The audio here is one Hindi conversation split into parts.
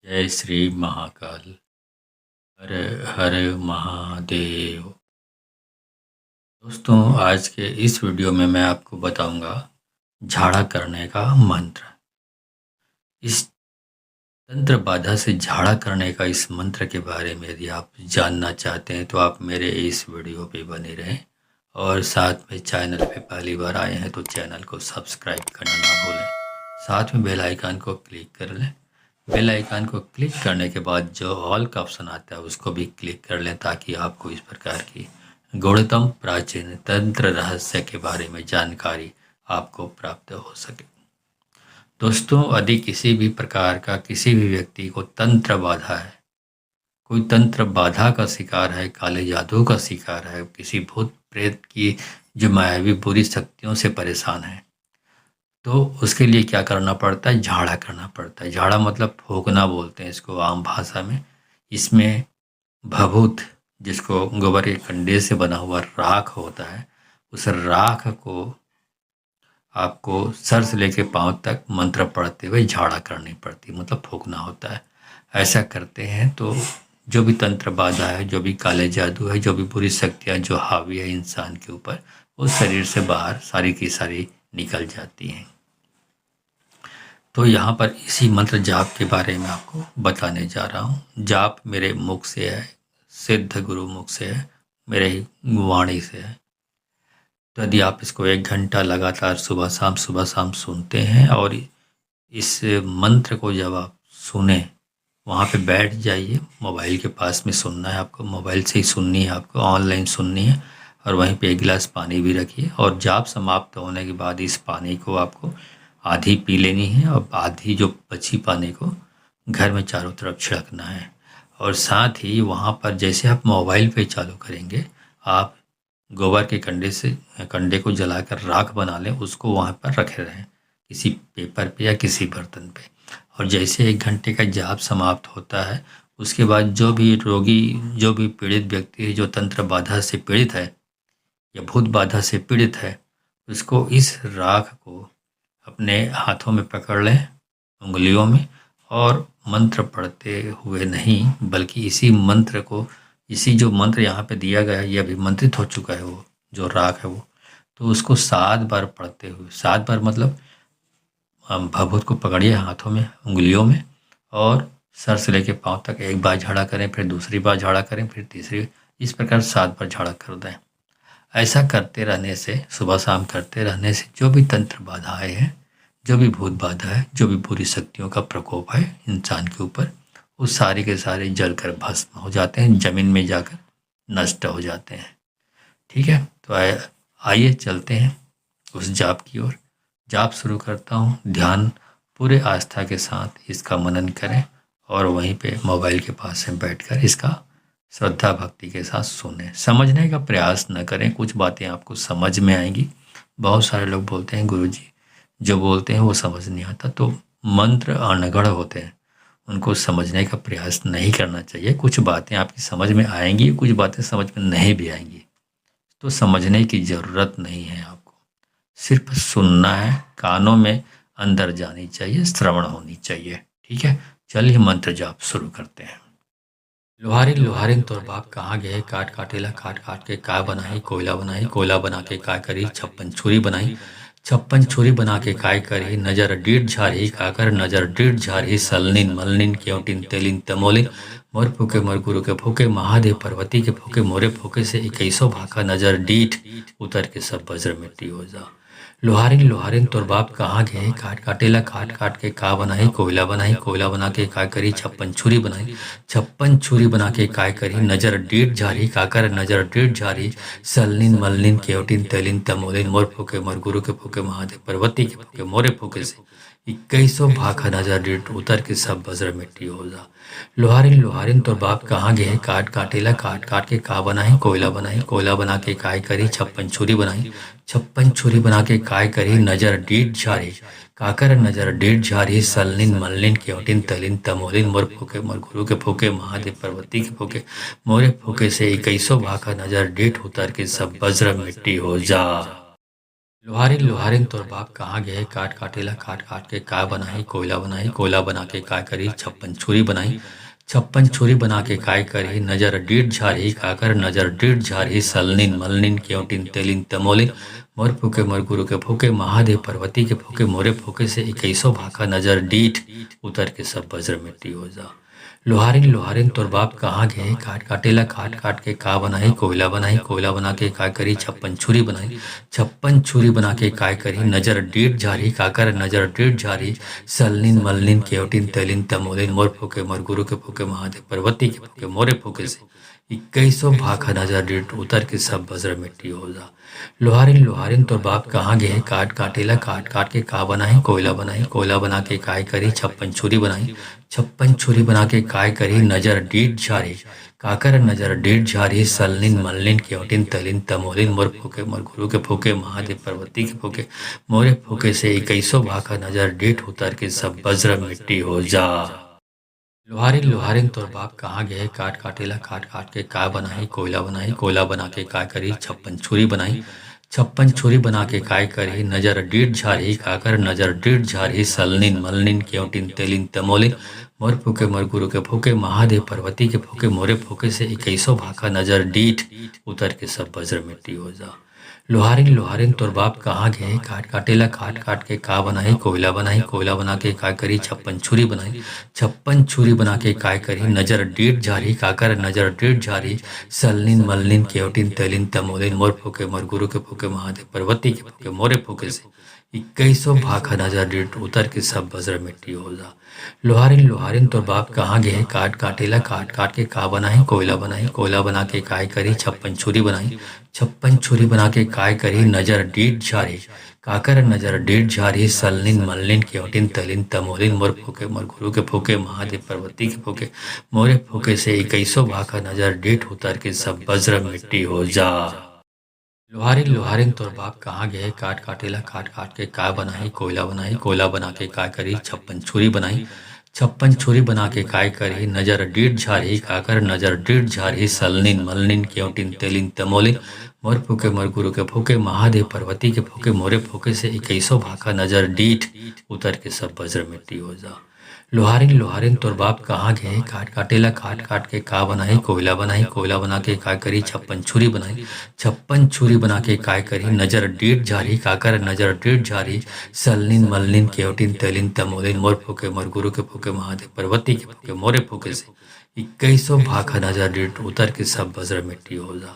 जय श्री महाकाल। हर हर महादेव। दोस्तों, आज के इस वीडियो में मैं आपको बताऊंगा झाड़ा करने का मंत्र। इस तंत्र बाधा से झाड़ा करने का इस मंत्र के बारे में यदि आप जानना चाहते हैं तो आप मेरे इस वीडियो पे बने रहें, और साथ में चैनल पे पहली बार आए हैं तो चैनल को सब्सक्राइब करना ना भूलें। साथ में बेल आइकन को क्लिक कर लें। बेल आइकन को क्लिक करने के बाद जो ऑल का ऑप्शन आता है उसको भी क्लिक कर लें, ताकि आपको इस प्रकार की गूढ़तम प्राचीन तंत्र रहस्य के बारे में जानकारी आपको प्राप्त हो सके। दोस्तों, यदि किसी भी प्रकार का किसी भी व्यक्ति को तंत्र बाधा है, कोई तंत्र बाधा का शिकार है, काले जादू का शिकार है, किसी भूत प्रेत की जो मायावी बुरी शक्तियों से परेशान है, तो उसके लिए क्या करना पड़ता है? झाड़ा करना पड़ता है। झाड़ा मतलब फूंकना बोलते हैं इसको आम भाषा में। इसमें भभूत, जिसको गोबर के कंडे से बना हुआ राख होता है, उस राख को आपको सर से लेके पांव तक मंत्र पढ़ते हुए झाड़ा करनी पड़ती है, मतलब फूंकना होता है। ऐसा करते हैं तो जो भी तंत्र बाधा है, जो भी काले जादू है, जो भी बुरी शक्तियाँ जो हावी है इंसान के ऊपर, वो शरीर से बाहर सारी की सारी निकल जाती हैं। तो यहाँ पर इसी मंत्र जाप के बारे में आपको बताने जा रहा हूँ। जाप मेरे मुख से है, सिद्ध गुरु मुख से है, मेरे ही वाणी से है। तो यदि आप इसको 1 घंटा लगातार सुबह शाम सुनते हैं, और इस मंत्र को जब आप सुने, वहाँ पे बैठ जाइए। मोबाइल के पास में सुनना है आपको, मोबाइल से ही सुननी है आपको, ऑनलाइन सुननी है। और वहीं पे 1 गिलास पानी भी रखिए, और जाप समाप्त होने के बाद इस पानी को आपको आधी पी लेनी है, और आधी जो बची पानी को घर में चारों तरफ छिड़कना है। और साथ ही वहाँ पर जैसे आप मोबाइल पे चालू करेंगे, आप गोबर के कंडे को जलाकर राख बना लें, उसको वहाँ पर रखे रहें किसी पेपर पे या किसी बर्तन पे। और जैसे 1 घंटे का जाप समाप्त होता है, उसके बाद जो भी रोगी, जो भी पीड़ित व्यक्ति है, जो तंत्र बाधा से पीड़ित है या भूत बाधा से पीड़ित है, उसको इस राख को अपने हाथों में पकड़ लें, उंगलियों में, और मंत्र पढ़ते हुए नहीं, बल्कि इसी मंत्र को, इसी जो मंत्र यहाँ पे दिया गया है, ये अभी मंत्रित हो चुका है, वो जो राख है वो, तो उसको 7 बार पढ़ते हुए, 7 बार मतलब भभूत को पकड़िए हाथों में, उंगलियों में, और सर से लेके पाँव तक 1 बार झाड़ा करें, फिर दूसरी बार झाड़ा करें, फिर तीसरी, इस प्रकार 7 बार झाड़ा कर दें। ऐसा करते रहने से, सुबह शाम करते रहने से, जो भी तंत्र बाधाएं हैं, जो भी भूत बाधा है, जो भी बुरी शक्तियों का प्रकोप है इंसान के ऊपर, वो सारे के सारे जलकर भस्म हो जाते हैं, जमीन में जाकर नष्ट हो जाते हैं। ठीक है, तो आइए चलते हैं उस जाप की ओर। जाप शुरू करता हूँ। ध्यान पूरे आस्था के साथ इसका मनन करें, और वहीं पे मोबाइल के पास में बैठकर इसका श्रद्धा भक्ति के साथ सुने। समझने का प्रयास न करें, कुछ बातें आपको समझ में आएंगी। बहुत सारे लोग बोलते हैं गुरुजी जो बोलते हैं वो समझ नहीं आता, तो मंत्र अनगढ़ होते हैं, उनको समझने का प्रयास नहीं करना चाहिए। कुछ बातें आपकी समझ में आएंगी, कुछ बातें समझ में नहीं भी आएंगी, तो समझने की ज़रूरत नहीं है। आपको सिर्फ सुनना है, कानों में अंदर जानी चाहिए, श्रवण होनी चाहिए। ठीक है, चलिए मंत्र जाप शुरू करते हैं। लोहारिन तोर बाप कहाँ गए, काट काटेला काट काट के का बनाई, कोयला बनाई, कोयला बना के काय करी, 56 छुरी बनाई, 56 छुरी बना के काय करी, नजर डीठ झारी काकर, नजर डीठ झारी, सलनिन मलनिन केवटिन तेलिन तमोलिन, मोर फूके मोर गुरु के फूके, महादेव पार्वती के फूके, मोरे फूके से 21 भाका, नजर डीठ उतर के सब वज्र मिट्टी हो जा। लोहारिन तोर बाप कहाँ गए, काट काटेला काट काट के का बनाई, कोयला बनाई, कोयला बना के काय करी, 56 छुरी बनाई, 56 छुरी बना के काय करी, नजर डीठ झारी काकर, नजर डीठ झारी, सलनिन मलनिन केवटिन तेलिन तमोलिन, मोर फूके मोर गुरु के फूके, महादेव पार्वती के फूके, मोरे फूके से इक्कीसों भाखा नजर डीठ उतर के सब वज्र मिट्टी हो जा। लोहारिन लोहारिन तो बाप कहाँ गए, काट काटेला काट काट के का बनाई, कोयला बनाई, कोयला बना के काय करी, छप्पन छुरी बनाई, छप्पन छुरी बना के काय करी, नजर डीठ झारी, काकर नजर डीठ झारी, सलनिन मलनिन केवटिन तलिन तमोलिन, मोर फूके मोर गुरु के फूके, महादेव पार्वती के फूके, मोरे फूके से इक्कीसों भाखा नजर डीठ उतर के सब वज्र मिट्टी हो जा। लोहारिन लोहारिन तोर बाप कहाँ गए, काट काटेला काट काट के का बनाई, कोयला बनाई, कोयला बना के काय करी, छप्पन छुरी बनाई, छप्पन छुरी बना के काय करी, नजर डीठ झारी, काकर नजर डीठ झारी, सलनिन मलनिन केवटिन तेलिन तमोलिन, मोर फूके मोर गुरु के फूके, महादेव पार्वती के फूके, मोरे फूके से इक्कीसों भाखा नजर डीठ उतर के सब वज्र मिट्टी हो जा। लोहारिन लोहारिन तोर बाप कहाँ गए, काट काटेला काट काट के का बनाई, कोयला बनाई, कोयला बना के काय करी, छप्पन छुरी बनाई, छप्पन छुरी बना के काय करी, नजर डीठ झारी, काकर नजर डीठ झारी, सलनिन मलनिन केवटिन तेलिन तमोलिन, मोर फूके मोर गुरु के फूके, महादेव पार्वती के फूके, मोरे फूके से इक्कीसों भाखा नजर डीठ उतर के सब वज्र मिट्टी हो जा। लोहारिन लोहारिन तो बाप कहाँ गए, काट काटेला काट काट के का बनाई, कोयला बनाई, कोयला बना के काय करी, छप्पन छुरी बनाई, छप्पन छुरी बना के काय करी, नजर डीठ झारी, काकर नजर डीठ झारी, सलनिन मलनिन केवटिन तलिन तमोलिन, मोर फूके मोर गुरु के फूके, महादेव पार्वती के फूके, मोरे फूके से इक्कीसों भाखा नजर डीठ उतर के सब वज्र मिट्टी हो जा। लोहारिन लोहारिन तोर बाप कहाँ गए, काट काटेला काट काट के का बनाई, कोयला बनाई, कोयला बना के काय करी, छप्पन छुरी बनाई, छप्पन छुरी बना के काय करी, नजर डीठ झारी, काकर नजर डीठ झारी, सलनिन मलनिन केवटिन तेलिन तमोलिन, मोर फूके मोर गुरु के फूके, महादेव पार्वती के फूके, मोरे फूके से इक्कीसों भाखा नजर डीठ उतर के सब वज्र मिट्टी हो जा। लोहारिन लोहारिन तोर बाप कहाँ गए, काट काटेला काट काट के का बनाई, कोयला बनाई, कोयला बना के काय करी, छप्पन छुरी बनाई, छप्पन छुरी बना के काय करी, नजर डीठ झारी, काकर नजर डीठ झारी, सलनिन मलनिन केवटिन तेलिन तमोलिन, मोर फूके मोर गुरु के फूके, महादेव पार्वती के फूके, मोरे फूके से इक्कीसों भाखा नजर डीठ उतर के सब वज्र मिट्टी हो जा। लोहारिन लोहारिन तो बाप कहाँ गए, काट काटेला काट काट के का बनाई, कोयला बनाई, कोयला बना के काय करी, छप्पन छुरी बनाई, छप्पन छुरी बना के काय करी, नजर डीठ झारी, काकर नजर डीठ झारी, सलनिन मलनिन केवटिन तलिन तमोलिन, मोर फूके मोर गुरु के फूके, महादेव पार्वती के फूके, मोरे फूके से इक्कीसों भाखा नजर डीठ उतर के सब वज्र मिट्टी हो जा। लोहारिन लोहारिन तोर बाप कहाँ गए, काट काटेला काट काट के का बनाई, कोयला बनाई, कोयला बना के काय करी, छप्पन छुरी बनाई, छप्पन छुरी बना के काय करी, नजर डीठ झारी, काकर नजर डीठ झारी, सलनिन मलनिन केवटिन तेलिन तमोलिन, मोर फूके मोर गुरु के फूके, महादेव पार्वती के फूके, मोरे फूके से इक्कीसों भाखा नजर डीठ उतर के सब वज्र मिट्टी हो जा। लोहारिन लोहारिन तोर बाप कहाँ गए, काट काटेला काट काट के का बनाई, कोयला बनाई, कोयला बना के काय करी, छप्पन छुरी बनाई, छप्पन छुरी बना के काय करी, नजर डीठ झारी, काकर नजर डीठ झारी, सलनिन मलनिन केवटिन तेलिन तमोलिन, मोर फूके मोर गुरु के फूके, महादेव पार्वती के फूके, मोरे फूके से इक्कीसों भाखा नजर डीठ उतर के सब वज्र मिट्टी हो जा।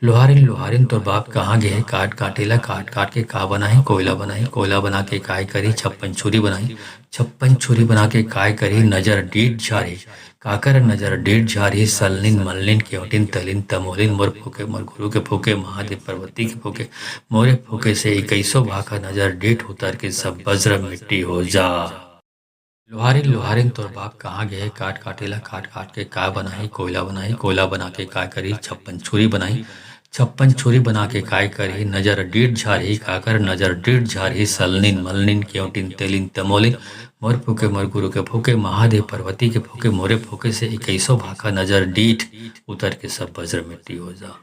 लोहारिन लोहारिन तो बाप कहाँ गए, काट काटेला काट काट के का बनाई, कोयला बनाई, कोयला बना के काय करी, छप्पन छुरी बनाई, छप्पन छुरी बना के काय करी, नजर डीठ झारी, काकर नजर डीठ झारी, सलनिन मलनिन केवटिन तलिन तमोलिन, मोर फूके मोर गुरु के फूके, महादेव पार्वती के फूके, मोरे फूके से इक्कीसों भाखा नजर डीठ उतर के सब वज्र मिट्टी हो जा। लोहारिन लोहारिन तोर बाप कहाँ गए, काट काटेला काट काट के का बनाई, कोयला बनाई, कोयला बना के काय करी, छप्पन छुरी बनाई, छप्पन छुरी बना के काय करी, नजर डीठ झारी, काकर नजर डीठ झारी, सलनिन मलनिन केवटिन तेलिन तमोलिन, मोर फूके मोर गुरु के फूके, महादेव पार्वती के फूके, मोरे फूके से इक्कीसों भाखा नजर डीठ उतर के सब वज्र मिट्टी हो जा।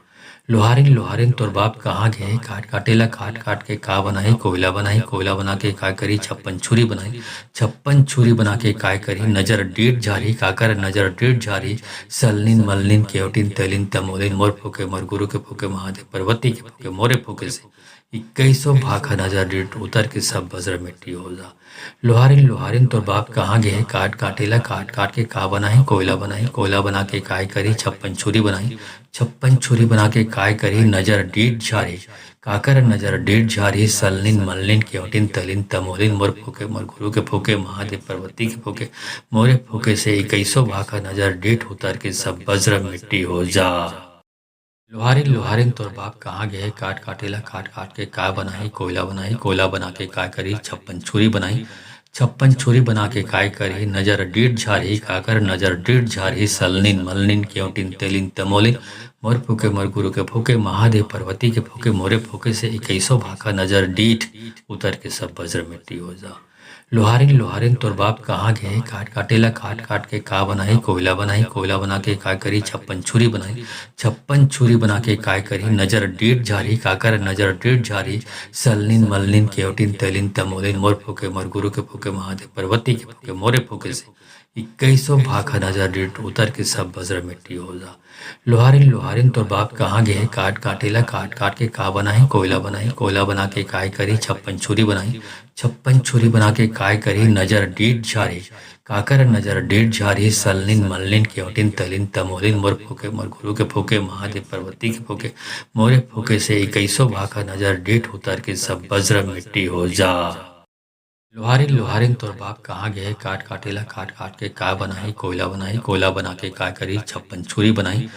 लोहारिन लोहारिन तोर बाप कहाँ गए, काट काटेला काट काट के का बनाई, कोयला बनाई, कोयला बना के काय करी, छप्पन छुरी बनाई, छप्पन छुरी बना के काय करी, नजर डीठ झारी, काकर नजर डीठ झारी, सलनिन मलनिन केवटिन तेलिन तमोलिन, मोर फूके मोर गुरु के फूके, महादेव पार्वती के फूके, मोरे फूके से इक्कीसों भाखा नजर डीठ उतर के सब वज्र मिट्टी हो जा। लोहारिन लोहारिन तोर बाप कहाँ गए, काट काटेला काट काट के का बनाई, कोयला बनाई, कोयला बना के काय करी, छप्पन छुरी बनाई, छप्पन छुरी बना के काय करी, नजर डीठ झारी, काकर नजर डीठ झारी, सलनिन मलनिन केवटिन तलिन तमोलिन, मोर फूके मोर गुरु के फूके, महादेव पार्वती के फूके, मोरे फूके से इक्कीसों भाखा नजर डीठ उतर के सब वज्र मिट्टी हो जा। लोहारिन लोहारिन तोर बाप कहाँ गए, काट काटेला काट काट के का बनाई, कोयला बनाई, कोयला बना के काय करी, छप्पन छुरी बनाई, छप्पन छुरी बना के काय करही नजर डीठ झारही काकर नजर डीठ झारही सलनिन मलनिन केवटिन तेलिन तमोलिन मोर फूके मोर गुरु के फूके महादेव पार्वती के फूके मोरे फूके से इक्कीसों भाखा नजर डीठ उतर के सब वज्र मिट्टी हो जा। लोहारिन लोहारिन तोर बाप कहाँ गए काट काटेला काट काट के का बनाई कोयला बना के काय करी छप्पन छुरी बनाई छप्पन छुरी बना के काय करी नजर डीठ झारी काकर नजर डीठ झारी सलनिन मलनिन केवटिन तेलिन तमोलिन मोर फूके मोर गुरु के फूके महादेव पार्वती के फूके मोरे फूके से इक्कीसों भाखा नजर डीठ उतर के सब वज्र मिट्टी हो जा। लोहारिन लोहारिन तोर बाप कहाँ गए काट काटेला काट काट के का बनाई कोयला बना के काय करी छप्पन छुरी बनाई छप्पन छुरी बना के काय करी नजर डीठ झारी काकर नजर डीठ झारी सलनिन मलनिन केवटिन तलिन तमोलिन मोर फूके मोर गुरु के फूके महादेव पार्वती के फूके मोरे फूके से इक्कीसों भाखा नजर डीठ उतर के सब वज्र मिट्टी हो जा। लोहारिन लोहारिन तोर बाप कहाँ गए काट काटेला काट काट के का बनाई कोयला बना के काय करी छप्पन छुरी बनाई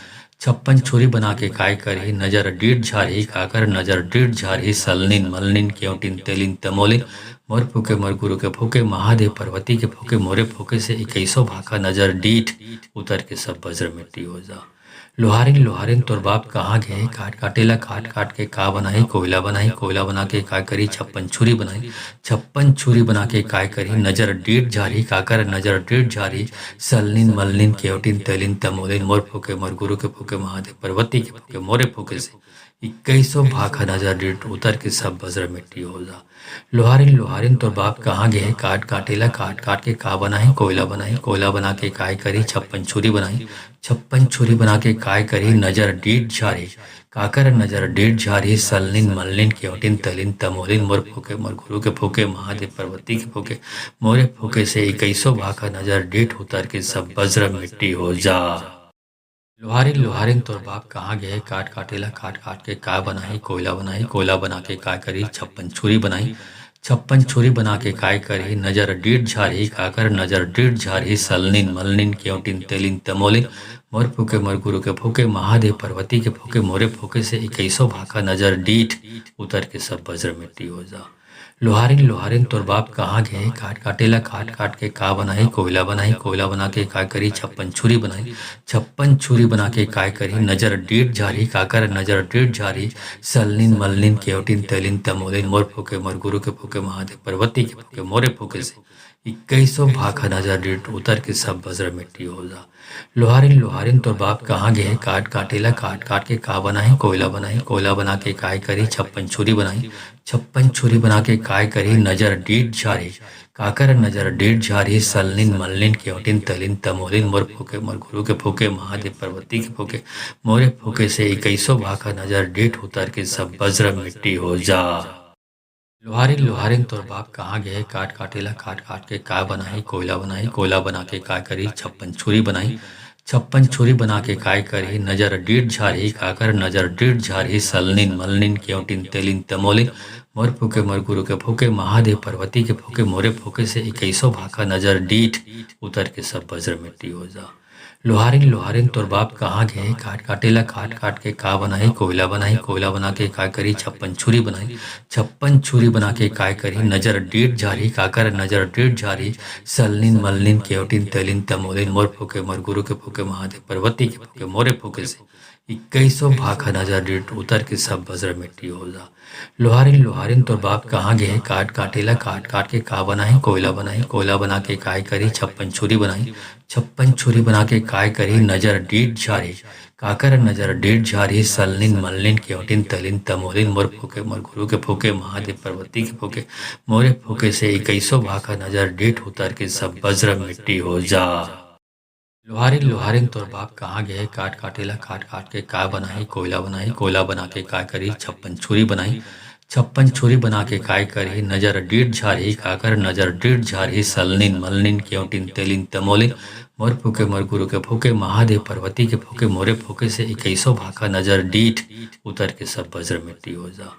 छप्पन छुरी बना के काय करी नजर डीठ झारी काकर नजर डीठ झारी सलनिन मलनिन केवटिन तेलिन तमोलिन मोर फूके मोर गुरु के फूके महादेव पार्वती के फूके मोरे फूके से इक्कीसों भाखा नजर डीठ उतर के सब वज्र मिट्टी हो जा। लोहारिन लोहारिन तोर बाप कहाँ गए काट काटेला काट काट के का बनाई कोयला बना के काय करी छप्पन छुरी बनाई छप्पन छुरी बना के काय करी नजर डीठ झारी काकर नजर डीठ झारी सलनिन मलनिन केवटिन तेलिन तमोलिन मोर फूके मोर गुरु के फूके महादेव पार्वती के फूके मोरे फूके से इक्कीसों भाखा नजर डीठ उतर के सब वज्र मिट्टी हो जा। लोहारिन लोहारिन तोर बाप कहाँ गए काट काटेला काट काट के का बनाई कोयला बना के काय करी छप्पन छुरी बनाई छप्पन छुरी बना के काय करी नजर डीठ झारी काकर नजर डीठ झारी सलनिन मलनिन केवटिन तलिन तमोलिन मोर फूके मोर गुरु के फूके महादेव पार्वती के फूके मोरे फूके से इक्कीसों भाखा नजर डीठ उतर के सब वज्र मिट्टी हो जा। लोहारिन लोहारिन तोर बाप कहाँ गए काट काटेला काट काट के का बनाई कोयला बना के काय करी छप्पन छुरी बनाई छप्पन छुरी बना के काय करी नजर डीठ झारी काकर नजर डीठ झारी सलनिन मलनिन केवटिन तेलिन तमोलिन मोर फूके मोर गुरु के फूके महादेव पार्वती के फूके मोरे फूके से इक्कीसों भाखा नजर डीठ उतर के सब वज्र मिट्टी हो जा। लोहारिन लोहारिन तोर बाप कहाँ गए काट काटेला काट काट के का बनाई कोयला बना के काय करी छप्पन छुरी बनाई छप्पन छुरी बना के काय करी नजर डीठ झारी काकर नजर डीठ झारी सलनिन मलनिन केवटिन तेलिन तमोलिन मोर फूके मोर गुरु के फूके महादेव पार्वती के फूके मोरे फूके से इक्कीसों भाखा नजर डीठ उतर के सब वज्र मिट्टी हो जा। लोहारिन लोहारिन तोर बाप कहाँ गए काट काटेला काट काट के का बनाई कोयला बना के काय करी छप्पन छुरी बनाई छप्पन छुरी बना के काय करी नजर डीठ झारी काकर नजर डीठ झारी सलनिन मलनिन केवटिन तलिन तमोलिन मोर फूके मोर गुरु के फूके महादेव पार्वती के फूके मोरे फूके से इक्कीसों भाखा नजर डीठ उतर के सब वज्र मिट्टी हो जा। लोहारिन लोहारिन तोर बाप कहाँ गए काट काटेला काट काट के का बनाई कोयला बना के काय करी छप्पन छुरी बनाई छप्पन छुरी बना के काय करी नजर डीठ झारी काकर नजर डीठ झारी सलनिन मलनिन केवटिन तेलिन तमोलिन मोर फूके मोर गुरु के फूके महादेव पार्वती के फूके मोरे फूके से इक्कीसों भाखा नजर डीठ उतर के सब वज्र मिट्टी हो जा। लोहारिन लोहारिन तोर बाप कहाँ गए काट काटेला काट काट के का बनाई कोयला बना के काय करी छप्पन छुरी बनाई छप्पन छुरी बना के काय करी नजर डीठ झारी काकर नजर डीठ झारी सलनिन मलनिन केवटिन तेलिन तमोलिन मोर फूके मोर गुरु के फूके महादेव पार्वती के फूके मोरे फूके से इक्कीसों भाखा नजर डीठ उतर के सब वज्र मिट्टी हो जा। लोहारिन लोहारिन तोर बाप कहाँ गए काट काटेला काट काट के का बनाई कोयला बना के काय करी छप्पन छुरी बनाई छप्पन छुरी बना के काय करी नजर डीठ झारी काकर नजर डीठ झारी सलनिन मलनिन केवटिन तलिन तमोलिन मोर फूके मोर गुरु के फूके महादेव पार्वती के फूके मोरे फूके से इक्कीसों भाखा नजर डीठ उतर के सब वज्र मिट्टी हो जा। लोहारिन लोहारिन तोर बाप कहाँ गए काट काटेला काट काट के का बनाई कोयला बना के काय करी छप्पन छुरी बनाई छप्पन छुरी बना के काय करी नजर डीठ झारी काकर नजर डीठ झारी सलनिन मलनिन केवटिन तेलिन तमोलिन मोर फूके मोर गुरु के फूके महादेव पार्वती के फूके मोरे फूके से इक्कीसों भाखा नजर डीठ उतर के सब वज्र मिट्टी हो जा।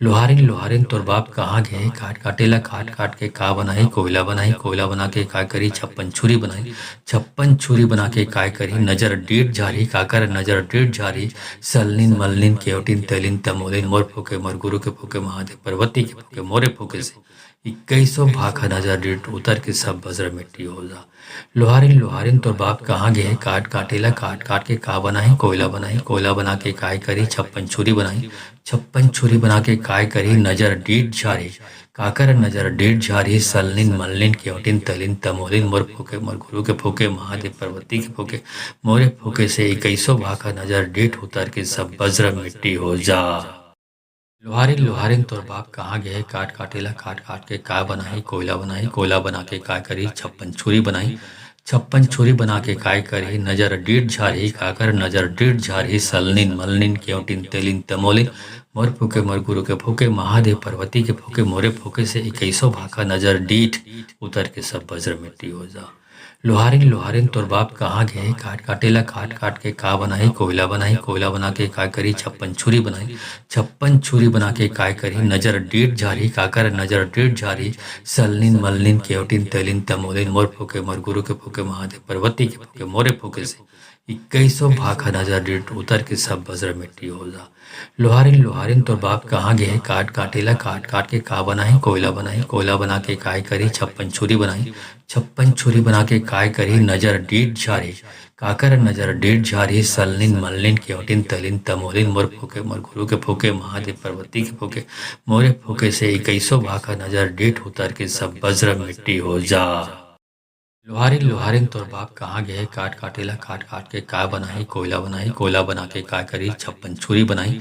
लोहारिन लोहारिन तोर बाप कहाँ गए काट काटेला काट काट के का बनाई कोयला बना के काय करी छप्पन छुरी बनाई छप्पन छुरी बना के काय करी नजर डीठ झारी काकर नजर डीठ झारी सलनिन मलनिन केवटिन तेलिन तमोलिन मोर फूके मोर गुरु के फूके महादेव पार्वती के फूके मोरे फूके से इक्कीसों भाखा नजर डीठ उतर के सब बज्र मिट्टी हो जा। लोहारिन लोहारिन तो बाप कहाँ गए, काट काटेला काट काट के का बनाई, कोयला बनाई, कोयला बना के काय करी, छप्पन छुरी बनाई, छप्पन छुरी बना के काय करी, नजर डीठ झारी, काकर नजर डीठ झारी, सलनिन मलनिन केवटिन तलिन तमोलिन, मोर फूके मोर गुरु के फूके, महादेव पर्वती के फूके, मोरे फूके से इक्कीसों भाखा नजर डीठ उतर के सब बज्र मिट्टी हो जा। लोहारिन लोहारिन तोर बाप कहाँ गए, काट काटेला काट काट के का बनाई, कोयला बनाई, कोयला बना के काय करी, छप्पन छुरी बनाई, छप्पन छुरी बना के काय करी, नजर डीठ झारी, काकर नजर डीठ झारी, सलनिन मलनिन केवटिन तेलिन तमोलिन, मोर फूके मोर गुरु के फूके, महादेव पर्वती के फूके, मोरे फूके से इक्कीसों भाखा नजर डीठ उतर के सब बज्र मिट्टी हो जा। लोहारिन लोहारिन तोर बाप कहाँ गए, काट काटेला काट काट के का बनाई, कोयला बनाई, कोयला बना के काय करी, छप्पन छुरी बनाई, छप्पन छुरी बना के काय करी, नजर डीठ झारी, काकर नजर डीठ झारी, सलनिन मलनिन केवटिन तेलिन तमोलिन, मोर फूके मोर गुरु के फूके, महादेव पर्वती के फूके, मोरे फूके से इक्कीसों भाखा नजर डीठ उतर के सब बज्र मिट्टी हो जा। लोहारिन लोहारिन तोर बाप कहाँ गए, काट काटेला काट काट के का बनाई, कोयला बनाई, कोयला बना के काय करी, छप्पन छुरी बनाई, छप्पन छुरी बना के काय करी, नजर डीठ झारी, काकर नजर डीठ झारी, सलनिन मलनिन केवटिन तलिन तमोलिन, मोर फूके मोर गुरु के फूके, महादेव पर्वती के फूके, मोरे फूके से इक्कीसों भाखा नजर डीठ उतर के सब बज्र मिट्टी हो जा। लोहारिन लोहारिन तोर बाप कहाँ गए, काट काटेला काट काट के का बनाई, कोयला बनाई, कोयला बना के काय करी, छप्पन छुरी बनाई,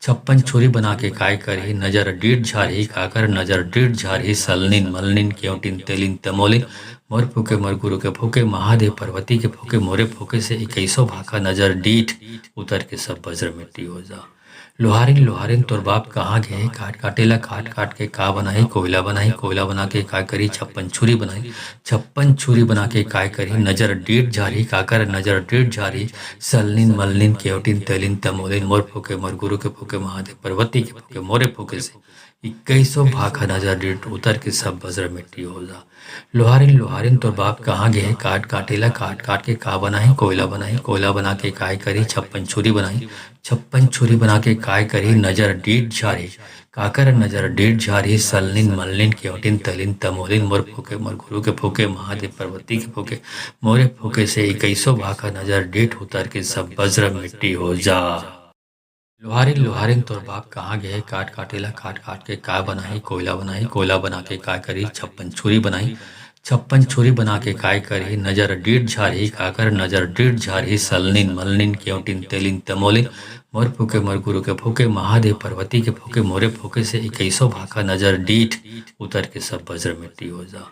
छप्पन छुरी बना के काय करी, नजर डीठ झारी, काकर नजर डीठ झारी, सलनिन मलनिन केवटिन तेलिन तमोलिन, मोर फूके मोर गुरु के फूके, महादेव पर्वती के फूके, मोरे फूके से इक्कीसों भाखा नजर डीठ उतर के सब बज्र मिट्टी हो जा। लोहारिन लोहारिन तोर बाप कहाँ गए, काट काटेला काट काट के का बनाई, कोयला बनाई, कोयला बना के काय करी, छप्पन छुरी बनाई, छप्पन छुरी बना के काय करी, नजर डीठ झारी, काकर नजर डीठ झारी, सलनिन मलनिन केवटिन तेलिन तमोलिन, मोर फूके मोर गुरु के फूके, महादेव पर्वती के फूके, मोरे फूके से इक्कीसों भाखा नजर डीठ उतर के सब बज्र मिट्टी हो जा। लोहारिन लोहारिन तोर बाप कहाँ गए, काट काटेला काट काट के का बनाई, कोयला बनाई, कोयला बना के काय करी, छप्पन छुरी बनाई, छप्पन छुरी बना के काय करी, नजर डीठ झारी, काकर नजर डीठ झारी, सलनिन मलनिन केवटिन तलिन तमोलिन, मोर फूके मोर गुरु के फूके, महादेव पर्वती के फूके, मोरे फूके से इक्कीसों भाखा नजर डीठ उतर के सब बज्र मिट्टी हो जा। लोहारिन लोहारिन तोर बाप कहाँ गए, काट काटेला काट काट के का बनाई, कोयला बनाई, कोयला बना के काय करी, छप्पन छुरी बनाई, छप्पन छुरी बना के काय करी, नजर डीठ झारी, काकर नजर डीठ झारी, सलनिन मलनिन केवटिन तेलिन तमोलिन, मोर फूके मोर गुरु के फूके, महादेव पर्वती के फूके, मोरे फूके से इक्कीसों भाखा नजर डीठ उतर के सब बज्र मिट्टी हो जा।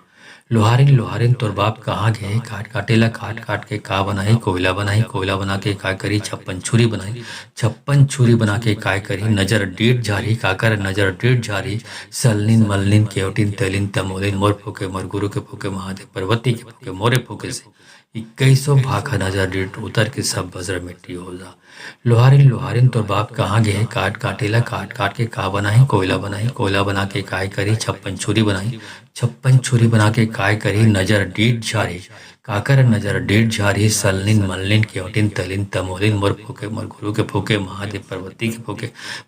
लोहारिन लोहारिन तोर बाप कहाँ गए, काट काटेला काट काट के का बनाई, कोयला बनाई, कोयला बना के काय करी, छप्पन छुरी बनाई, छप्पन छुरी बना के काय करी, नजर डीठ झारी, काकर नजर डीठ झारी, सलनिन मलनिन केवटिन तेलिन तमोलिन, मोर फूके मोर गुरु के फूके, महादेव पर्वती के फूके, मोरे फूके से इक्कीसों भाखा नजर डीठ उतर के सब बज्र मिट्टी हो जा। लोहारिन लोहारिन तोर बाप कहाँ गए, काट काटेला काट काट के का बनाई, कोयला बनाई, कोयला बना के काय करी, छप्पन छुरी बनाई, छप्पन छुरी बना के काय करी, नजर डीठ झारी, काकर नजर डीठ झारी, सलनिन मलनिन केवटिन तलिन तमोलिन, मोर फूके मोर गुरु के फूके, महादेव पर्वती के फूके,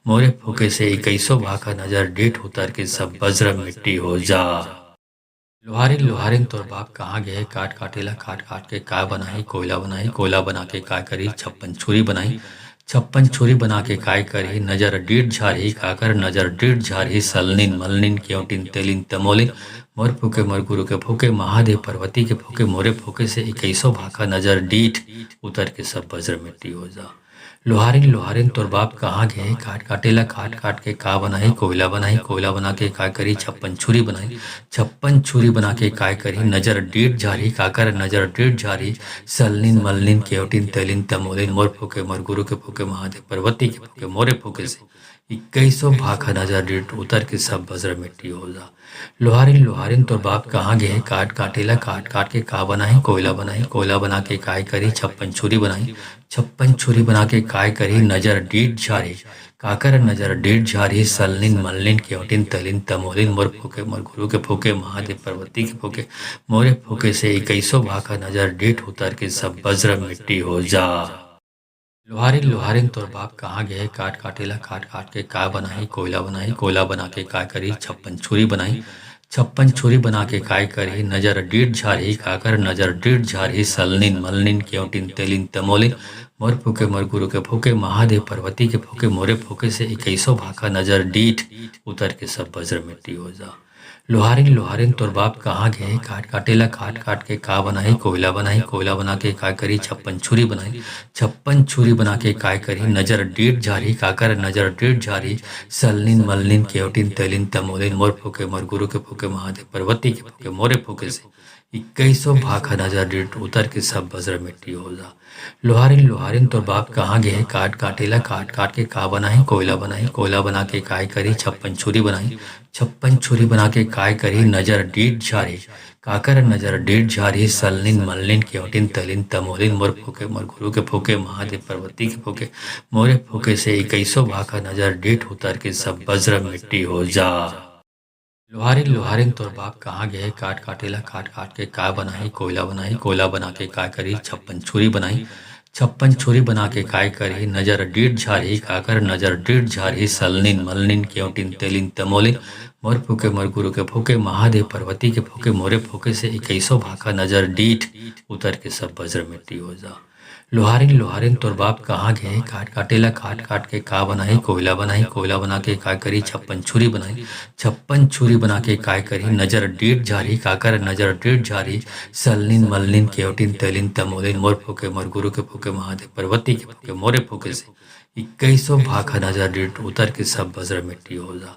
मोरे फूके से इक्कीसों भाखा नजर डीठ उतर के सब बज्र मिट्टी हो जा। लोहारिन लोहारिन तोर बाप कहाँ गए, काट काटेला काट काट के का बनाई, कोयला बनाई, कोयला बना के काय करी, छप्पन छुरी बनाई, छप्पन छुरी बना के काय करी, नजर डीठ झारी, काकर नजर डीठ झारी, सलनिन मलनिन केवटिन तेलिन तमोलिन, मोर फूके मोर गुरु के फूके, महादेव पर्वती के फूके, मोरे फूके से इक्कीसों भाखा नजर डीठ उतर के सब बज्र मिट्टी हो जा। लोहारिन लोहारिन तोर बाप कहाँ गए, काट काटेला काट काट के का बनाई, कोयला बनाई, कोयला बना के काय करी, छप्पन छुरी बनाई, छप्पन छुरी बना के काय करी, नजर डीठ झारी, काकर नजर डीठ झारी, सलनिन मलनिन केवटिन तेलिन तमोलिन, मोर फूके मोर गुरु के फूके, महादेव पर्वती के फूके, मोरे फूके से इक्कीसों भाखा नजर डीठ उतर के सब बज्र मिट्टी हो जा। लोहारिन लोहारिन तोर बाप कहाँ गए, काट काटेला काट काट के का बनाई, कोयला बनाई, कोयला बना के काय करी, छप्पन छुरी बनाई, छप्पन छुरी बना के काय करी, नजर डीठ झारी, काकर नजर डीठ झारी, सलनिन मलनिन केवटिन तलिन तमोलिन, मोर फूके मोर गुरु के फूके, महादेव पर्वती के फूके, मोरे फूके से इक्कीसों भाखा नजर डीठ उतर के सब बज्र मिट्टी हो जा। लोहारिन लोहारिन तोर बाप कहाँ गए, काट काटेला काट काट के का बनाई, कोयला बनाई, कोयला बना के काय करी, छप्पन छुरी बनाई, छप्पन छुरी बना के काय करी नजर डीठ झारी काकर नजर डीठ झारी सलनिन मलनिन केवटिन तेलिन तमोलिन मोर फूके मोर गुरु के फूके महादेव पार्वती के फूके मोरे फूके से 2100 भाका नजर डीठ उतर के सब वज्र मिट्टी हो जा। लोहारिन लोहारिन तोर बाप कहाँ गए काट काटेला काट काट के का बनाई कोयला बना के काय करी छप्पन छुरी बनाई छप्पन छुरी बना के काय करी नजर डीठ झारी काकर नजर डीठ झारी सलनिन मलनिन केवटिन तेलिन तमोलिन मोर फूके मोर गुरु के फूके महादेव पार्वती के फूके मोरे फूके से 2100 भाखा नजर डीठ उतर के सब वज्र मिट्टी हो जा। लोहारिन लोहारिन तोर बाप कहाँ गए काट काटेला काट काट के का बनाई कोयला बना के काय करी छप्पन छुरी बनाई छप्पन छुरी बना के काय करी नजर डीठ झारी काकर नजर डीठ झारी सलनिन मलनिन केवटिन तलिन तमोलिन मोर फूके मोर गुरु के फूके महादेव पार्वती के फूके मोरे फूके से 2100 भाखा नजर डीठ उतर के सब वज्र मिट्टी हो जा। लोहारिन लोहारिन तोर बाप कहाँ गए काट काटेला काट काट के का बनाई कोयला बना के काय करी छप्पन छुरी बनाई छप्पन छुरी बना के काय करी नजर डीठ झारी काकर नजर डीठ झारी सलनिन मलनिन केवटिन तेलिन तमोलिन मोर फूके मोर गुरु के फूके महादेव पार्वती के फूके मोरे फूके से 2100 भाका नजर डीठ उतर के सब वज्र मिट्टी हो जा। लोहारिन लोहारिन तोर बाप कहाँ गए काट काटेला काट काट के का बनाई कोयला बना के काय करी छप्पन छुरी बनाई छप्पन छुरी बना के काय करी नजर डीठ झारी काकर नजर डीठ झारी सलनिन मलनिन केवटिन तेलिन तमोलिन मोर फूके मोर गुरु के फूके महादेव पार्वती के फूके मोरे फूके से 2100 भाखा नजर डीठ उतर के सब वज्र मिट्टी हो जा।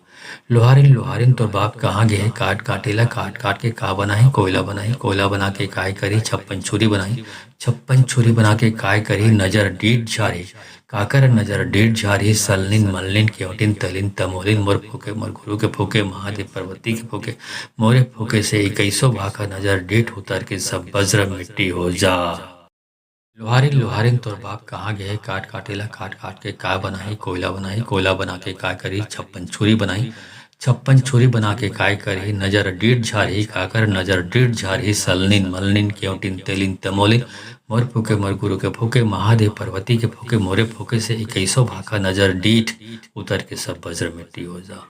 लोहारिन लोहारिन तोर बाप कहाँ गए काट काटेला काट काट के का बनाई कोयला बना के काय करी छप्पन छुरी बनाई छप्पन छुरी बना के काय करी नजर डीठ झारी काकर नजर डीठ झारी सलनिन मलनिन केवटिन तलिन तमोलिन मोर फूके मोर गुरु के फूके महादेव पार्वती के फूके मोरे फूके से 2100 भाखा नजर डीठ उतर के सब वज्र मिट्टी हो जा। लोहारिन लोहारिन तोर बाप कहाँ गए काट काटेला काट काट के का बनाई कोयला बना के काय करी छप्पन छुरी बनाई छप्पन छुरी बना के काय करी नजर डीठ झारी काकर नजर डीठ झारी सलनिन मलनिन केवटिन तेलिन तमोलिन मोर फूके मोर गुरु के फूके महादेव पार्वती के फूके मोरे फूके से 2100 भाका नजर डीठ उतर के सब वज्र मिट्टी हो जा।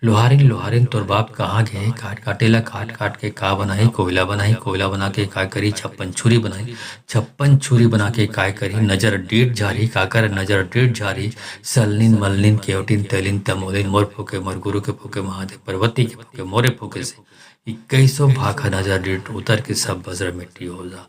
लोहारिन लोहारिन तोर बाप कहाँ गए काट काटेला काट काट के का बनाई कोयला बना के काय करी छप्पन छुरी बनाई छप्पन छुरी बना के काय करी नजर डीठ झारी काकर नजर डीठ झारी सलनिन मलनिन केवटिन तेलिन तमोलिन मोर फूके मोर गुरु के फूके महादेव पार्वती के फूके मोरे फूके से 2100 भाखा नजर डीठ उतर के सब वज्र मिट्टी हो जा।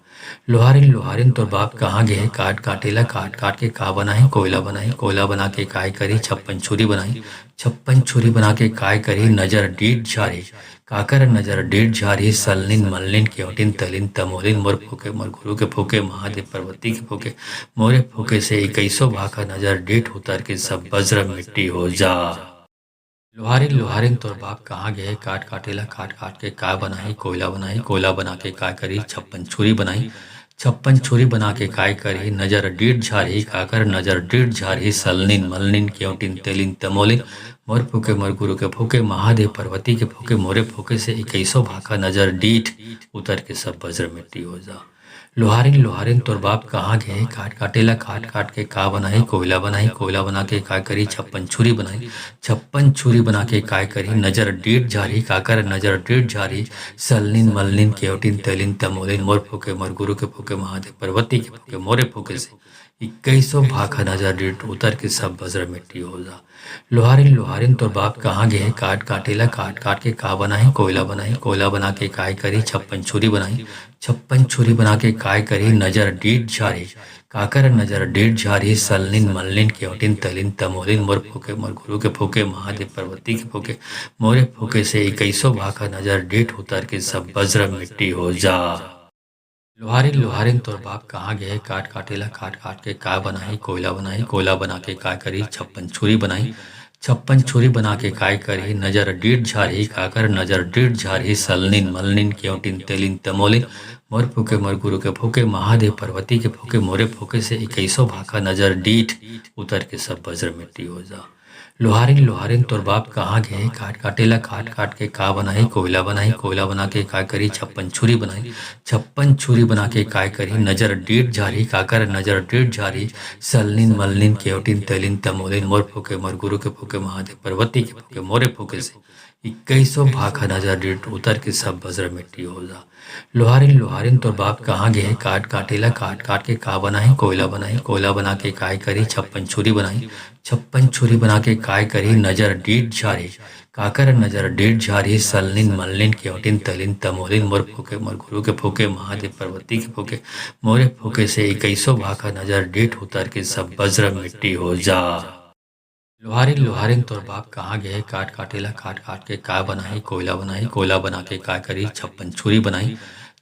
लोहारिन लोहारिन तोर बाप कहाँ गए काट काटेला काट काट के का बनाई कोयला बना के काय करी छप्पन छुरी बनाई छप्पन छुरी बना के काय करी नजर डीठ झारी काकर नजर डीठ झारी सलनिन मलनिन केवटिन तलिन तमोलिन मोर फूके मोर गुरु के फूके महादेव पार्वती के फूके मोरे फूके से 2100 भाखा नजर डीठ उतर के सब वज्र मिट्टी हो जा। लोहारिन लोहारिन तोर बाप कहाँ गए काट काटेला काट काट के का बनाई कोयला बना के काय करी छप्पन छुरी बनाई छप्पन छुरी बना के काय करी नजर डीठ झारी काकर नजर डीठ झारी सलनिन मलनिन केवटिन तेलिन तमोलिन मोर फूके मोर गुरु के फूके महादेव पार्वती के फूके मोरे फूके से 2100 भाका नजर डीठ उतर के सब वज्र मिट्टी हो जा। लोहारिन लोहारिन तोर बाप कहाँ गए काट काटेला काट काट के का बनाई कोयला बना के काय करी छप्पन छुरी बनाई छप्पन छुरी बना के काय करी नजर डीठ झारी काकर नजर डीठ झारी सलनिन मलनिन केवटिन तेलिन तमोलिन मोर फूके मोर गुरु के फूके महादेव पार्वती के फूके मोरे फूके से 2100 भाखा नजर डीठ उतर के सब वज्र मिट्टी हो जा। लोहारिन लोहारिन तोर बाप कहाँ गए काट काटेला काट काट के का बनाई कोयला बना के काय करी छप्पन छुरी बनाई छप्पन छुरी बना के काय करी नजर डीठ झारी काकर नजर डीठ झारी सलनिन मलनिन केवटिन तलिन तमोलिन मोर फूके मोर गुरु के फूके महादेव पार्वती के फूके मोरे फूके से 2100 भाखा नजर डीठ उतर के सब वज्र मिट्टी हो जा। लोहारिन लोहारिन तोर बाप कहाँ गए काट काटेला काट काट के का बनाई कोयला बना के काय करी छप्पन छुरी बनाई छप्पन छुरी बना के काय करी नजर डीठ झारी काकर नजर डीठ झारी सलनिन मलनिन केवटिन तेलिन तमोलिन मोर फूके मोर गुरु के फूके महादेव पार्वती के फूके मोरे फूके से 2100 भाखा नजर डीठ उतर के सब वज्र मिट्टी हो जा। लोहारिन लोहारिन तोर बाप कहाँ गए काट काटेला काट काट के का बनाई कोयला बना के काय करी छप्पन छुरी बनाई छप्पन छुरी बना के काय करी नजर डीठ झारी काकर नजर डीठ झारी सलनिन मलनिन केवटिन तेलिन तमोलिन मोर फूके मोर गुरु के फूके महादेव पार्वती के फूके मोरे फूके से इक्कीसों भाखा नजर डीठ उतर के सब बज्र मिट्टी हो जा। लोहारिन लोहारिन तोर बाप कहाँ गए, काट काटेला काट काट के का बनाई, कोयला बनाई, कोयला बना के काय करी, छप्पन छुरी बनाई, छप्पन छुरी बना के काय करी, नजर डीठ झारी, काकर नजर डीठ झारी, सलनिन मलनिन केवटिन तलिन तमोलिन, मोर फूके मोर गुरु के फूके, महादेव पर्वती के फूके, मोरे फूके से इक्कीसों भाखा नजर डीठ उतर के सब बज्र मिट्टी हो जा। लोहारिन लोहारिन तोर बाप कहाँ गए, काट काटेला काट काट के का बनाई, कोयला बनाई, कोयला बना के काय करी, छप्पन छुरी बनाई,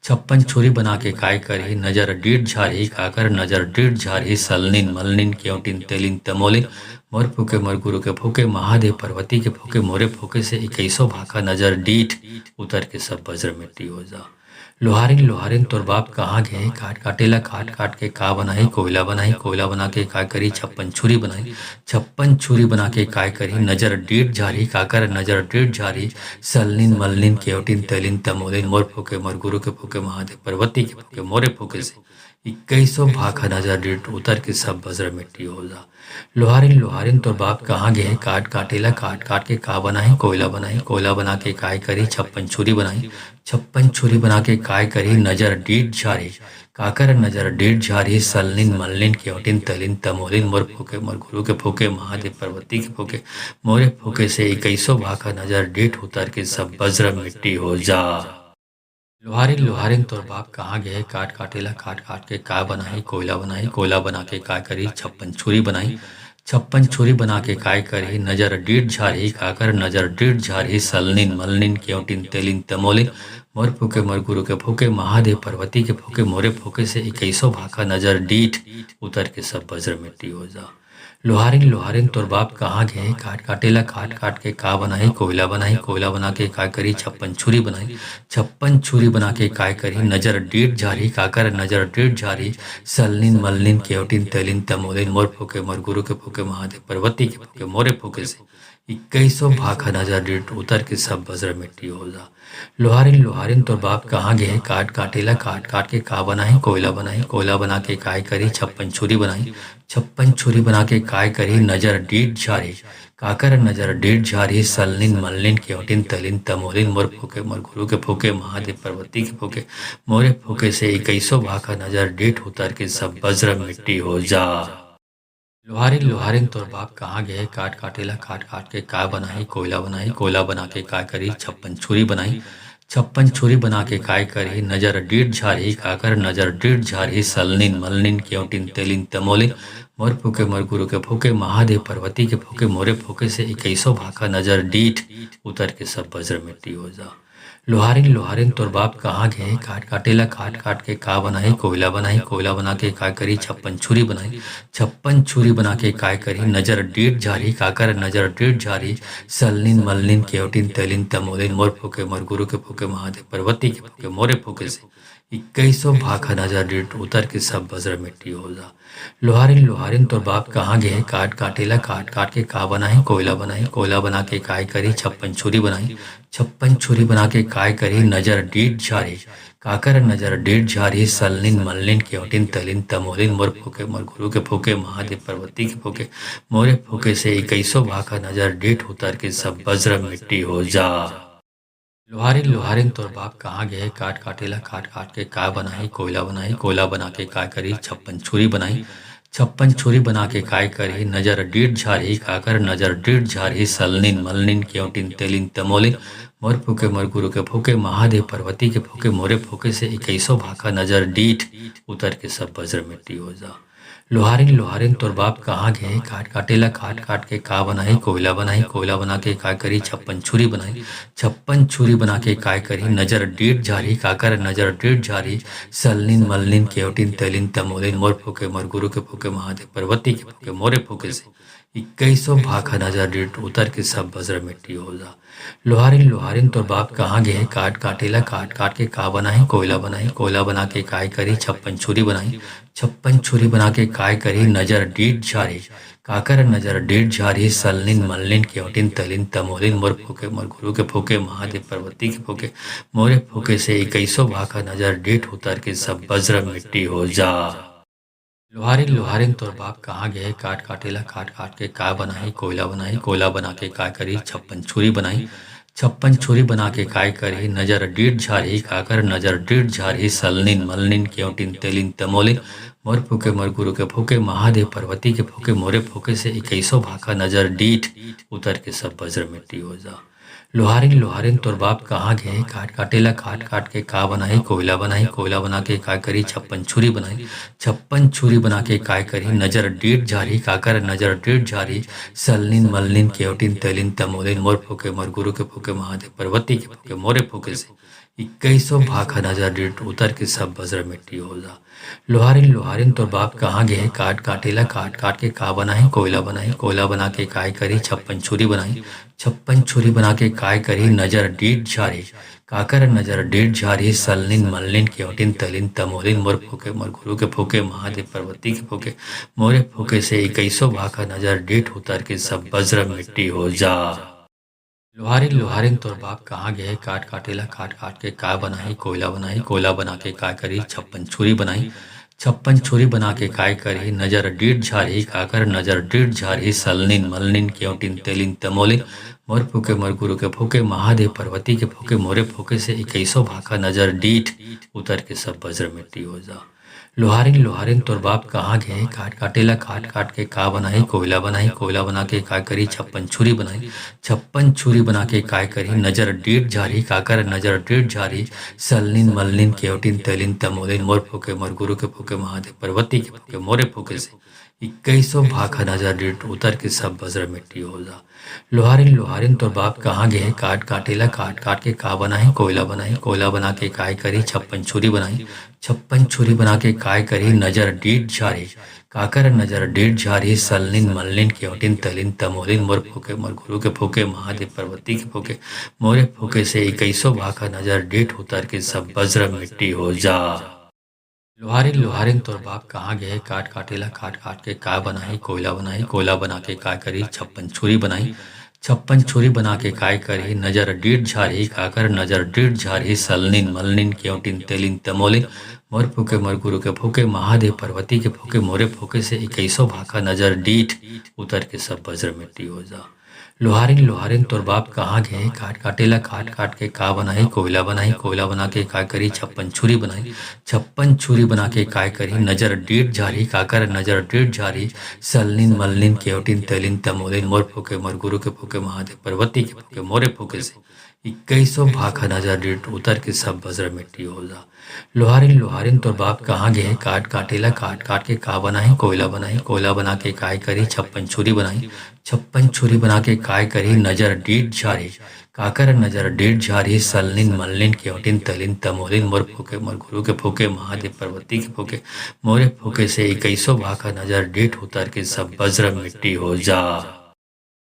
छप्पन छुरी बना के काय करी, नजर डीठ झारी, काकर नजर डीठ झारी, सलनिन मलनिन केवटिन तेलिन तमोलिन, मोर फूके मोर गुरु के फूके, महादेव पर्वती के फूके, मोरे फूके से इक्कीसों भाखा नजर डीठ उतर के सब बज्र मिट्टी हो जा। लोहारिन लोहारिन तोर बाप कहाँ गए, काट काटेला काट काट के का बनाई, कोयला बनाई, कोयला बना के काय करी, छप्पन छुरी बनाई, छप्पन छुरी बना के काय करी, नजर डीठ झारी, काकर नजर डीठ झारी, सलनिन मलनिन केवटिन तलिन तमोलिन, मोर फूके मोर गुरु के फूके, महादेव पर्वती के फूके, मोरे फूके से इक्कीसों भाखा नजर डीठ उतर के सब बज्र मिट्टी हो जा। लोहारिन लोहारिन तोर बाप कहाँ गए, काट काटेला काट काट के का बनाई, कोयला बनाई, कोयला बना के काय करी, छप्पन छुरी बनाई, छप्पन छुरी बना के काय करी, नजर डीठ झारी, काकर नजर डीठ झारी, सलनिन मलनिन केवटिन तलिन तमोलिन, मोर फूके मोर गुरु के फूके, महादेव पर्वती के फूके, मोरे फूके से इक्कीसों भाखा नजर डीठ उतर के सब बज्र मिट्टी हो जा। लोहारिन लोहारिन तोर बाप कहाँ गए, काट काटेला काट काट के का बनाई, कोयला बनाई, कोयला बना के काय करी, छप्पन छुरी बनाई, छप्पन छुरी बना के काय करी, नजर डीठ झारी, काकर नजर डीठ झारी, सलनिन मलनिन केवटिन तेलिन तमोलिन, मोर फूके मोर गुरु के फूके, महादेव पर्वती के फूके, मोरे फूके से इक्कीसों भाखा नजर डीठ उतर के सब बज्र मिट्टी हो जा। लोहारिन लोहारिन तोर बाप कहाँ गए, काट काटेला काट काट के का बनाई, कोयला बनाई, कोयला बना के काय करी, छप्पन छुरी बनाई, छप्पन छुरी बना के काय करी, नजर डीठ झारी, काकर नजर डीठ झारी, सलनिन मलनिन केवटिन तलिन तमोलिन, मोर फूके मोर गुरु के फूके, महादेव पर्वती के फूके, मोरे फूके से इक्कीसों भाखा नजर डीठ उतर के सब बज्र मिट्टी हो जा। लोहारिन लोहारिन तोर बाप कहाँ गए, काट काटेला काट काट के का बनाई, कोयला बनाई, कोयला बना के काय करी, छप्पन छुरी बनाई, छप्पन छुरी बना के काय करी, नजर डीठ झारी, काकर नजर डीठ झारी, सलनिन मलनिन केवटिन तलिन तमोलिन, मोर फूके मोर गुरु के फूके, महादेव पर्वती के फूके, मोरे फूके से इक्कीसों भाखा नजर डीठ उतर के सब बज्र मिट्टी हो जा। लोहारिन लोहारिन तोर बाप कहाँ गए, काट काटेला काट काट के का बनाई, कोयला बनाई, कोयला बना के काय करी, छप्पन छुरी बनाई, छप्पन छुरी बना के काय करी, नजर डीठ झारी, काकर नजर डीठ झारी, सलनिन मलनिन केवटिन तेलिन तमोलिन, मोर फूके मोर गुरु के फूके, महादेव पर्वती के फूके, मोरे फूके से इक्कीसों भाखा नजर डीठ उतर के सब बज्र मिट्टी हो जा। लोहारिन लोहारिन तोर बाप कहाँ गए, काट काटेला काट काट के का बनाई, कोयला बनाई, कोयला बना के काय करी, छप्पन छुरी बनाई, छप्पन छुरी बना के काय करी, नजर डीठ झारी, काकर नजर डीठ झारी, सलनिन मलनिन केवटिन तलिन तमोलिन, मोर फूके मोर गुरु के फूके, महादेव पर्वती के फूके, मोरे फूके से इक्कीसों भाखा नजर डीठ उतर के सब बज्र मिट्टी हो जा। लोहारिन लोहारिन तोर बाप कहाँ गए, काट काटेला काट काट के का बनाई, कोयला बनाई, कोयला बना के काय करी, छप्पन छुरी बनाई, छप्पन छुरी बना के काय करी, नजर डीठ झारी, काकर नजर डीठ झारी, सलनिन मलनिन केवटिन तलिन तमोलिन, मोर फूके मोर गुरु के फूके, महादेव पर्वती के फूके, मोरे फूके से इक्कीसों भाखा नजर डीठ उतर के सब बज्र मिट्टी हो जा। लोहारिन लोहारिन तोर बाप कहाँ गए, काट काटेला काट काट के का बनाई, कोयला बनाई, कोयला बना के काय करी, छप्पन छुरी बनाई, छप्पन छुरी बना के काय करी, नजर डीठ झारी, काकर नजर डीठ झारी, सलनिन मलनिन केवटिन तेलिन तमोलिन, मोर फूके मोर गुरु के फूके, महादेव पर्वती के फूके, मोरे फूके से इक्कीसों भाखा नजर डीठ उतर के सब बज्र मिट्टी हो जा। लोहारिन लोहारिन तोर बाप कहाँ गए, काट काटेला काट काट के का बनाई, कोयला बनाई, कोयला बना के काय करी, छप्पन छुरी बनाई, छप्पन छुरी बना के काय करी, नजर डीठ झारी, काकर नजर डीठ झारी, सलनिन मलनिन केवटिन तलिन तमोलिन, मोर फूके मोर गुरु के फूके, महादेव पर्वती के फूके, मोरे फूके से इक्कीसों भाखा नजर डीठ उतर के सब बज्र मिट्टी हो जा। लोहारिन लोहारिन तोर बाप कहाँ गए, काट काटेला काट काट के का बनाई, कोयला बनाई, कोयला बना के काय करी, छप्पन छुरी बनाई, छप्पन छुरी बना के काय करी, नजर डीठ झारी, काकर नजर डीठ झारी, सलनिन मलनिन केवटिन तलिन तमोलिन, मोर फूके मोर गुरु के फूके, महादेव पर्वती के फूके, मोरे फूके से इक्कीसों भाखा नजर डीठ उतर के सब बज्र मिट्टी हो जा। लोहारिन लोहारिन तोर बाप कहाँ गए, काट काटेला काट काट के का बनाई, कोयला बनाई, कोयला बना के काय करी, छप्पन छुरी बनाई, छप्पन छुरी बना के काय करी नजर डीठ झारी काकर नजर डीठ झारी सलनिन मलनिन केवटिन तेलिन तमोलिन मोर फूके मोर गुरु के फूके महादेव पार्वती के फूके मोरे फूके से 2100 भाखा नजर डीठ उतर के सब वज्र मिट्टी हो जा। लोहारिन लोहारिन तोर बाप कहाँ गए काट काटेला काट काट के का बनाई कोयला बना के काय करी छप्पन छुरी बनाई छप्पन छुरी बना के काय करी नजर डीठ झारी काकर नजर डीठ झारी सलनिन मलनिन केवटिन तेलिन तमोलिन मोर फूके मोर गुरु के फूके महादेव पार्वती के फूके मोरे फूके से 2100 भाखा नजर डीठ उतर के सब वज्र मिट्टी हो जा। लोहारिन लोहारिन तोर बाप कहाँ गए काट काटेला काट काट के का बनाई कोयला बना के काय करी छप्पन छुरी बनाई छप्पन छुरी बना के काय करी नजर डीठ झारी काकर नजर डीठ झारी सलनिन मलनिन केवटिन तलिन तमोलिन मोर फूके मोर गुरु के फूके महादेव पार्वती के फूके मोरे फूके से 2100 भाखा नजर डीठ उतर के सब वज्र मिट्टी हो जा। लोहारिन लोहारिन तोर बाप कहाँ गए काट काटेला काट काट के का बनाई कोयला बना के काय करी छप्पन छुरी बनाई छप्पन छुरी बना के काय करी नजर डीठ झारी काकर नजर डीठ झारी सलनिन मलनिन केवटिन तेलिन तमोलिन मोर फूके मोर गुरु के फूके महादेव पार्वती के फूके मोरे फूके से 2100 भाखा नजर डीठ उतर के सब वज्र मिट्टी हो जा। लोहारिन लोहारिन तोर बाप कहाँ गए काट काटेला काट काट के का बनाई कोयला बना के काय करी छप्पन छुरी बनाई छप्पन छुरी बना के काय करी नजर डीठ झारी काकर नजर डीठ झारी सलनिन मलनिन केवटिन तेलिन तमोलिन मोर फूके मोर गुरु के फूके महादेव पार्वती के फूके मोरे फूके से 2100 भाखा नजर डीठ उतर के सब वज्र मिट्टी हो जा। लोहारिन लोहारिन तोर बाप कहाँ गए काट काटेला काट काट के का बनाई कोयला बना के काय करी छप्पन छुरी बनाई छप्पन छुरी बना के काय करी नजर डीठ झारी काकर नजर डीठ झारी सलनिन मलनिन केवटिन तलिन तमोलिन मोर फूके मोर गुरु के फूके महादेव पार्वती के फूके मोरे फूके से 2100 भाखा नजर डीठ उतर के सब वज्र मिट्टी हो जा। लोहारिन लोहारिन तोर बाप कहाँ गए काट काटेला काट काट के का बनाई कोयला बना के काय करी छप्पन छुरी बनाई छप्पन छुरी बना के काय करी नजर डीठ झारी काकर नजर डीठ झारी सलनिन मलनिन केवटिन तेलिन तमोलिन मोर फूके मोर गुरु के फूके महादेव पार्वती के फूके मोरे फूके से 2100 भाखा नजर डीठ उतर के सब वज्र मिट्टी हो जा। लोहारिन लोहारिन तोर बाप कहाँ गए काट काटेला काट काट के का बनाई कोयला बना के काय करी छप्पन छुरी बनाई छप्पन छुरी बना के काय करी नजर डीठ झारी काकर नजर डीठ झारी सलनिन मलनिन केवटिन तेलिन तमोलिन मोर फूके मोर गुरु के फूके महादेव पार्वती के फूके मोरे फूके से 2100 भाखा नजर डीठ उतर के सब वज्र मिट्टी हो जा। लोहारिन लोहारिन तोर बाप कहाँ गए काट काटेला काट काट के का बनाई कोयला बना के काय करी छप्पन छुरी बनाई छप्पन छुरी बना के काय करी नजर डीठ झारी काकर नजर डीठ झारी सलनिन मलनिन केवटिन तलिन तमोलिन मोर फूके मोर गुरु के फूके महादेव पार्वती के फूके मोरे फूके से 2100 भाखा नजर डीठ उतर के सब वज्र मिट्टी हो जा।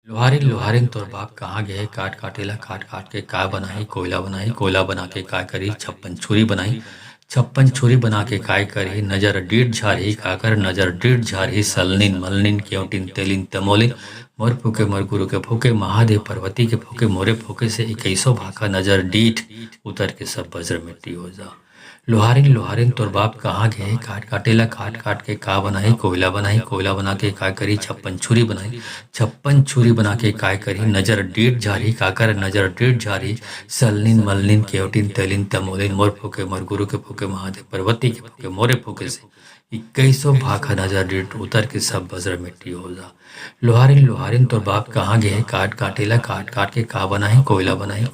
लोहारिन लोहारिन तोर बाप कहाँ गए काट काटेला काट काट के का बनाई कोयला बना के काय करी छप्पन छुरी बनाई छप्पन छुरी बना के काय करी नजर डीठ झारी काकर नजर डीठ झारी सलनिन मलनिन केवटिन तेलिन तमोलिन मोर फूके मोर गुरु के फूके महादेव पार्वती के फूके मोरे फूके से 2100 भाखा नजर डीठ उतर के सब वज्र मिट्टी हो जा। लोहारिन लोहारिन तोर बाप कहाँ गए काट काटेला काट काट के का बनाई कोयला बना के काय करी छप्पन छुरी बनाई छप्पन छुरी बना के काय करी नजर डीठ झारी काकर नजर डीठ झारी सलनिन मलनिन केवटिन तेलिन तमोलिन मोर फूके मोर गुरु के फूके महादेव पार्वती के फूके मोरे फूके से 2100 भाखा नजर डीठ उतर के सब वज्र मिट्टी हो जा। लोहारिन लोहारिन तोर बाप कहाँ गए काट काटेला काट काट के का बनाई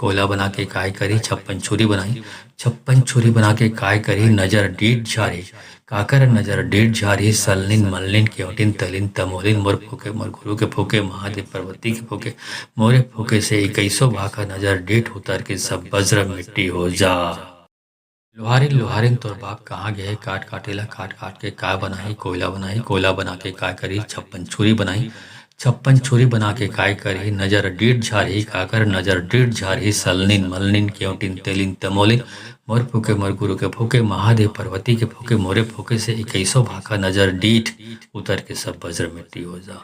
कोयला बना के काय करी छप्पन छुरी बनाई छप्पन छुरी बना के काय करी नजर डीठ झारी काकर नजर डीठ झारी सलनिन मलनिन केवटिन तलिन तमोलिन मोर फूके मोर गुरु के फूके महादेव पार्वती के फूके मोरे फूके से 2100 भाखा नजर डीठ उतर के सब वज्र मिट्टी हो जा। लोहारिन लोहारिन तोर बाप कहाँ गए काट काटेला काट काट के का बनाई कोयला बना के काय करी छप्पन छुरी बनाई छप्पन छुरी बना के काय करी नजर डीठ झारी काकर नजर डीठ झारी सलनिन मलनिन केवटिन तेलिन तमोलिन मोर फूके मोर गुरु के फूके महादेव पार्वती के फूके मोरे फूके से 2100 भाखा नजर डीठ उतर के सब वज्र मिट्टी हो जा।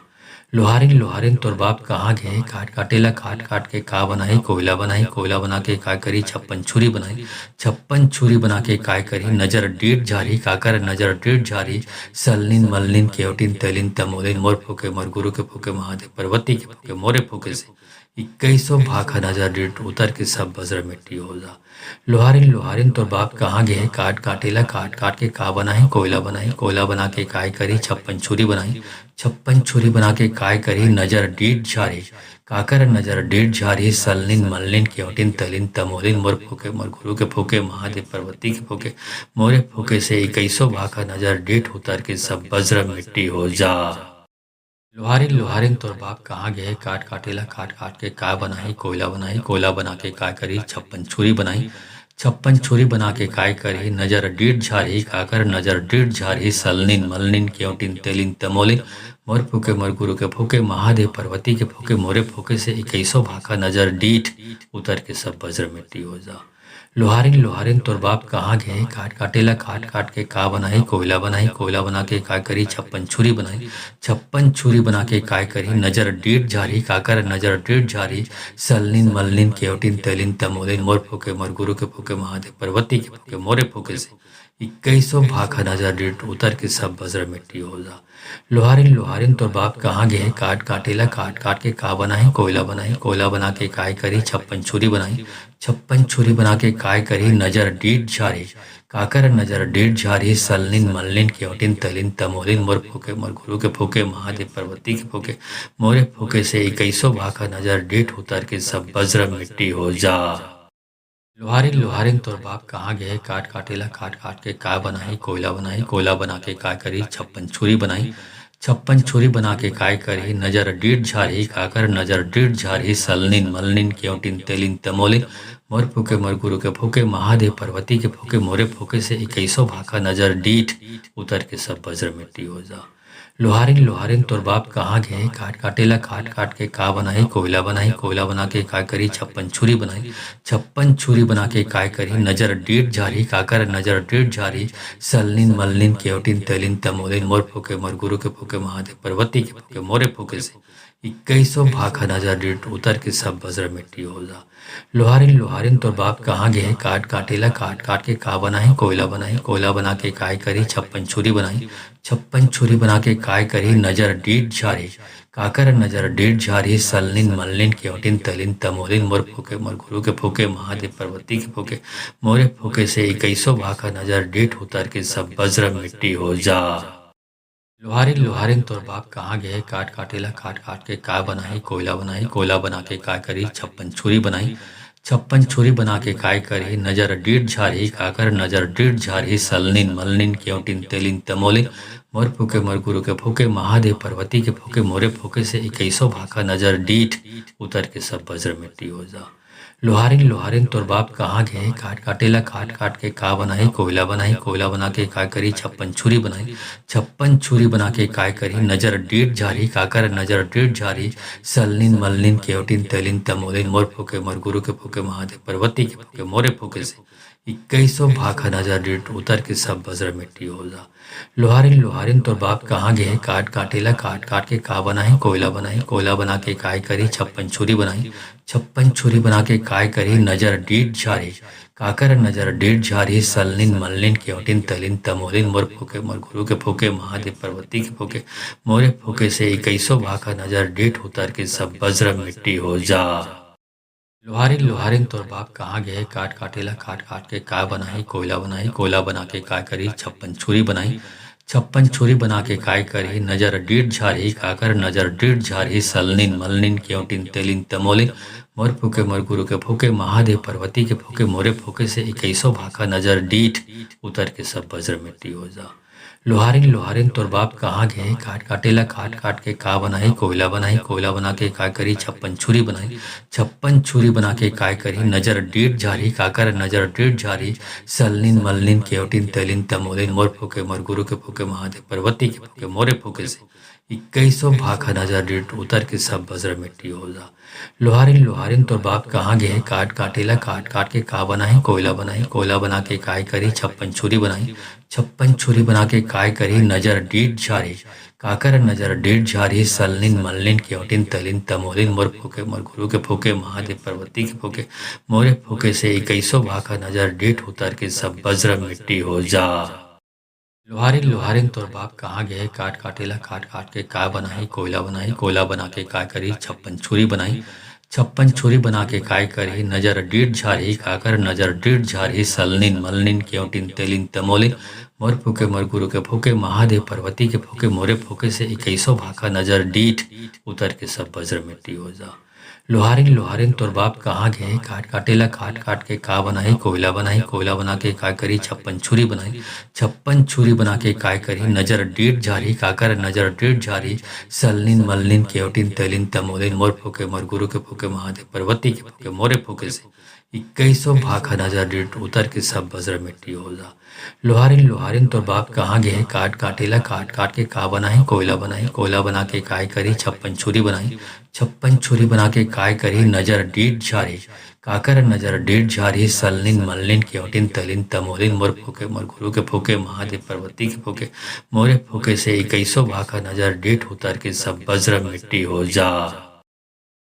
लोहारिन लोहारिन तोर बाप कहाँ गए काट काटेला काट काट के का बनाई कोयला बना के काय करी छप्पन छुरी बनाई छप्पन छुरी बना के काय करी नजर डीठ झारी काकर नजर डीठ झारी सलनिन मलनिन केवटिन तेलिन तमोलिन मोर फूके मोर गुरु के फूके महादेव पार्वती के फूके मोरे फूके से इक्कीसों भाखा नजर डिट उतर के सब बजर मिट्टी हो जा। लोहारिन लोहारिन तो बाप कहाँ गए, काट काटेला काट काट के का बनाई, कोयला बनाई, कोयला बना के काय करी, छप्पन छुरी बनाई, छप्पन छुरी बना के काय करी, नजर डीट झारी, काकर नजर डीट झारी, सलनिन मलनिन केवटिन तलिन तमोलिन, मोर फूके मोर गुरु के फूके, महादेव पर्वती के फूके, मोरे फूके से इक्कीसों भाखा नजर डीट उतर के सब बज्र मिट्टी हो जा। लोहारिन लोहारिन तोर बाप कहाँ गए, काट काटेला काट काट के का बनाई, कोयला बनाई, कोयला बना के काय करी, छप्पन छुरी बनाई, छप्पन छुरी बना के काय करी, नजर डीट झारी, काकर नजर डीट झारी, सलनिन मलनिन केवटिन तेलिन तमोलिन, मोर फूके मोर गुरु के फूके, महादेव पर्वती के फूके, मोरे फूके से इक्कीसों भाखा नजर डीठ उतर के सब बज्र मिट्टी हो जा। लोहारिन लोहारिन तोर बाप कहाँ गए, काट काटेला काट काट के का बनाई, कोयला बनाई, कोयला बना के काय करी, छप्पन छुरी बनाई, छप्पन छुरी बना के काय करी, नजर डीट झारी, काकर नजर डीट झारी, सलनिन मलनिन केवटिन तेलिन तमोलिन, मोर फूके मोर गुरु के फूके, महादेव पर्वती के फूके, मोरे फूके से इक्कीसों भाखा नजर डीट उतर के सब बज्र मिट्टी हो जा। लोहारिन लोहारिन तो बाप कहाँ गए, काट काटेला काट काट के का बनाई, कोयला बनाई, कोयला बना के काय करी, छप्पन छुरी बनाई, छप्पन छुरी बना के काय करी, नजर डीट झारी, काकर नजर डीट झारी, सलनिन मलनिन केवटिन तलिन तमोलिन, मोर फूके मोर गुरु के फूके, महादेव पर्वती के फूके, मोरे फूके से इक्कीसों भाखा नजर डीट उतर के सब बज्र मिट्टी हो जा। लोहारिन लोहारिन तोर बाप कहाँ गए, काट काटेला काट काट के का बनाई, कोयला बनाई, कोयला बना के काय करी, छप्पन छुरी बनाई, छप्पन छुरी बना के काय करी, नजर डीट झारी, काकर नजर डीट झारी, सलनिन मलनिन केवटिन तेलिन तमोलिन, मोर फूके मोर गुरु के फूके, महादेव पर्वती के फूके, मोरे फूके से इक्कीसों भाखा नजर डीठ उतर के सब बज्र मिट्टी हो जा। लोहारिन लोहारिन तोर बाप कहाँ गए, काट काटेला काट काट के का बनाई, कोयला बनाई, कोयला बना के काय करी, छप्पन छुरी बनाई, छप्पन छुरी बना के काय करी, नजर डीट झारी, काकर नजर डीट झारी, सलनिन मलनिन केवटिन तेलिन तमोलिन, मोर फूके मोर गुरु के फूके, महादेव पर्वती के फूके, मोरे फूके से इक्कीसों भाखा नजर डीट उतर के सब बज्र मिट्टी हो जा। लोहारिन लोहारिन तो बाप कहाँ गए, काट काटेला काट काट के का बनाई, कोयला बनाई, कोयला बना के काय करी, छप्पन छुरी बनाई, छप्पन छुरी बना के काय करी, नजर डीट झारी, काकर नजर डीट झारी, सलनिन मलनिन केवटिन तलिन तमोलिन, मोर फूके मोर गुरु के फूके, महादेव पर्वती के फूके, मोरे फूके से इक्कीसों भाखा नजर डीट उतर के सब बज्र मिट्टी हो जा। लोहारिन लोहारिन तोर बाप कहाँ गए, काट काटेला काट काट के का बनाई, कोयला बनाई, कोयला बना के काय करी, छप्पन छुरी बनाई, छप्पन छुरी बना के काय करी, नजर डीट झारी, काकर नजर डीट झारी, सलनिन मलनिन केवटिन तेलिन तमोलिन, मोर फूके मोर गुरु के फूके, महादेव पर्वती के फूके, मोरे फूके से इक्कीसों भाखा नजर डीठ उतर के सब बज्र मिट्टी हो जा। लोहारिन लोहारिन तोर बाप कहाँ गए, काट काटेला काट काट के का बनाई, कोयला बनाई, कोयला बना के काय करी, छप्पन छुरी बनाई, छप्पन छुरी बना के काय करी, नजर डीट झारी, काकर नजर डीट झारी, सलनिन मलनिन केवटिन तेलिन तमोलिन, मोर फूके मोर गुरु के फूके, महादेव पर्वती के फूके, मोरे फूके से इक्कीसों भाखा नजर डीट उतर के सब बज्र मिट्टी हो जा। लोहारिन लोहारिन तोर बाप कहाँ गए, काट काटेला काट काट के का बनाई, कोयला बनाई, कोयला बना के काय करी, छप्पन छुरी बनाई, छप्पन छुरी बना के काय करी, नजर डीट झारी, काकर नजर डीट झारी, सलनिन मलनिन केवटिन तलिन तमोलिन, मोर फूके मोर गुरु के फूके, महादेव पर्वती के फूके, मोरे फूके से इक्कीसों भाखा नजर डीट उतर के सब बज्र मिट्टी हो जा। लोहारिन लोहारिन तोर बाप कहाँ गए, काट काटेला काट काट के का बनाई, कोयला बनाई, कोयला बना के काय करी, छप्पन छुरी बनाई, छप्पन छुरी बना के काय करी, नजर डीट झारी, काकर नजर डीट झारी, सलनिन मलनिन केवटिन तेलिन तमोलिन, मोर फूके मोर गुरु के फूके, महादेव पर्वती के फूके, मोरे फूके से इक्कीसों भाखा नजर डीठ उतर के सब बज्र मिट्टी हो जा। लोहारिन लोहारिन तोर बाप कहाँ गए, काट काटेला काट काट के का बनाई, कोयला बनाई, कोयला बना के काय करी, छप्पन छुरी बनाई, छप्पन छुरी बना के काय करी, नजर डीट झारी, काकर नजर डीट झारी, सलनिन मलनिन केवटिन तेलिन तमोलिन, मोर फूके मोर गुरु के फूके, महादेव पर्वती के फूके, मोरे फूके से इक्कीसों भाखा नजर डीट उतर के सब बज्र मिट्टी हो जा। लोहारिन लोहारिन तोर बाप कहाँ गए, काट काटेला काट काट के का बनाई, कोयला बनाई, कोयला बना के काय करी, छप्पन छुरी बनाई, छप्पन छुरी बना के काय करी, नजर डीट झारी, काकर नजर डीट झारी, सलनिन मलनिन केवटिन तलिन तमोलिन, मोर फूके मोर गुरु के फूके, महादेव पर्वती के फूके, मोरे फूके से इक्कीसों भाखा नजर डीट उतर के सब बज्र मिट्टी हो जा। लोहारिन लोहारिन तोर बाप कहाँ गए, काट काटेला काट काट के का बनाई, कोयला बनाई, कोयला बना के काय करी, छप्पन छुरी बनाई, छप्पन छुरी बना के काय करही नजर डीठ झारही काकर नजर डीठ झारही सलनिन मलनिन केवटिन तेलिन तमोलिन मोर फूके मोर गुरु के फूके महादेव पार्वती के फूके मोरे फूके से इक्कीसों भाखा नजर डीठ उतर के सब वज्र मिट्टी हो जा। लोहारिन लोहारिन तोर बाप कहाँ गए काट काटेला काट काट के का बनाई कोयला बना के काय करी छप्पन छुरी बनाई छप्पन छुरी बना के काय करी नजर डीठ झारी काकर नजर डीठ झारी सलनिन मलनिन केवटिन तेलिन तमोलिन मोर फूके मोर गुरु के फूके महादेव पार्वती के फूके मोरे फूके से इक्कीसों भाखा नजर डीठ उतर के सब वज्र मिट्टी हो जा। लोहारिन लोहारिन तोर बाप कहाँ गए काट काटेला काट काट के का बनाई कोयला बना के काय करी छप्पन छुरी बनाई छप्पन छुरी बना के काय करी नजर डीठ झारी काकर नजर डीठ झारी सलनिन मलनिन केवटिन तलिन तमोलिन मोर फूके मोर गुरु के फूके महादेव पार्वती के फूके मोरे फूके से इक्कीसों भाखा नजर डीठ उतर के सब वज्र मिट्टी हो जा।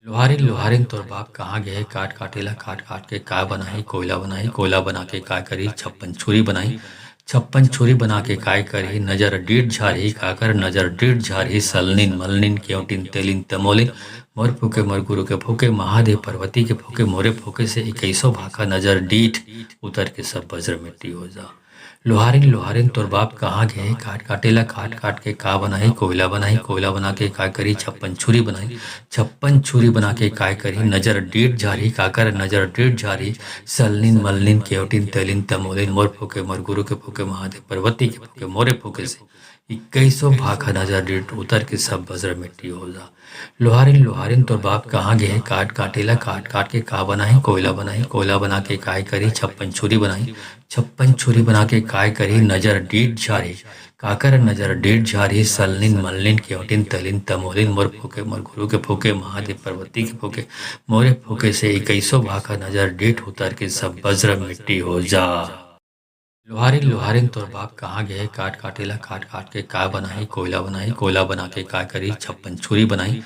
लोहारिन लोहारिन तोर बाप कहाँ गए काट काटेला काट काट के का बनाई कोयला बना के काय करी छप्पन छुरी बनाई छप्पन छुरी बना के काय करी नजर डीठ झारी काकर नजर डीठ झारी सलनिन मलनिन केवटिन तेलिन तमोलिन मोर फूके मोर गुरु के फूके महादेव पार्वती के फूके मोरे फूके से इक्कीसों भाखा नजर डीठ उतर के सब वज्र मिट्टी हो जा। लोहारिन लोहारिन तोर बाप कहाँ गए काट काटेला काट काट के का बनाई कोयला बना के काय करी छप्पन छुरी बनाई छप्पन छुरी बना के काय करी नजर डीठ झारी काकर नजर डीठ झारी सलनिन मलनिन केवटिन तेलिन तमोलिन मोर फूके मोर गुरु के फूके महादेव पार्वती के फूके मोरे फूके से इक्कीसों भाखा नजर डीठ उतर के सब वज्र मिट्टी हो जा। लोहारिन लोहारिन तोर बाप कहाँ गए काट काटेला काट काट के का बनाई कोयला बना के काय करी छप्पन छुरी बनाई छप्पन छुरी बना के काय करी नजर डीठ झारी काकर नजर डीठ झारी सलनिन मलनिन केवटिन तलिन तमोलिन मोर फूके मोर गुरु के फूके महादेव पार्वती के फूके मोरे फूके से इक्कीसों भाखा नजर डीठ उतर के सब वज्र मिट्टी हो जा। लोहारिन लोहारिन तोर बाप कहाँ गए काट काटेला काट काट के का बनाई कोयला बना के काय करी छप्पन छुरी बनाई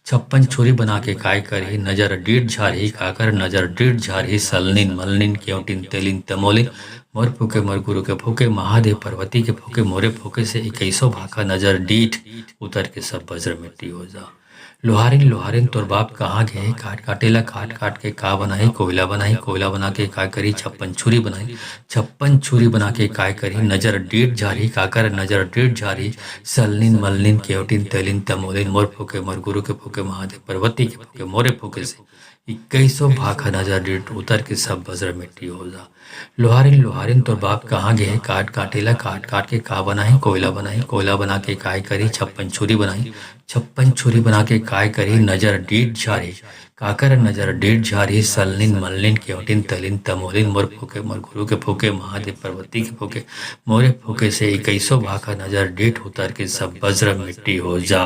छप्पन छुरी बना के काय करी नजर डीठ झारी काकर नजर डीठ झारी सलनिन मलनिन केवटिन तेलिन तमोलिन मोर फूके मोर गुरु के फूके महादेव पार्वती के फूके मोरे फूके से इक्कीसों भाखा नजर डीठ उतर के सब वज्र मिट्टी हो जा। लोहारिन लोहारिन तोर बाप कहाँ गए काट काटेला काट काट के का बनाई कोयला बना के काय करी छप्पन छुरी बनाई छप्पन छुरी बना के काय करी नजर डीठ झारी काकर नजर डीठ झारी सलनिन मलनिन केवटिन तेलिन तमोलिन मोर फूके मोर गुरु के फूके महादेव पार्वती के फूके मोरे फूके से इक्कीसों भाखा नजर डीठ उतर के सब वज्र मिट्टी हो जा। लोहारिन लोहारिन तोर बाप कहाँ गए काट काटेला काट काट के का बनाई कोयला बना के काय करी छप्पन छुरी बनाई छप्पन छुरी बना के काय करी नजर डीठ झारी काकर नजर डीठ झारी सलनिन मलनिन केवटिन तलिन तमोलिन मोर फूके मोर गुरु के फूके महादेव पार्वती के फूके मोरे फूके से इक्कीसों भाखा नजर डीठ उतर के सब वज्र मिट्टी हो जा।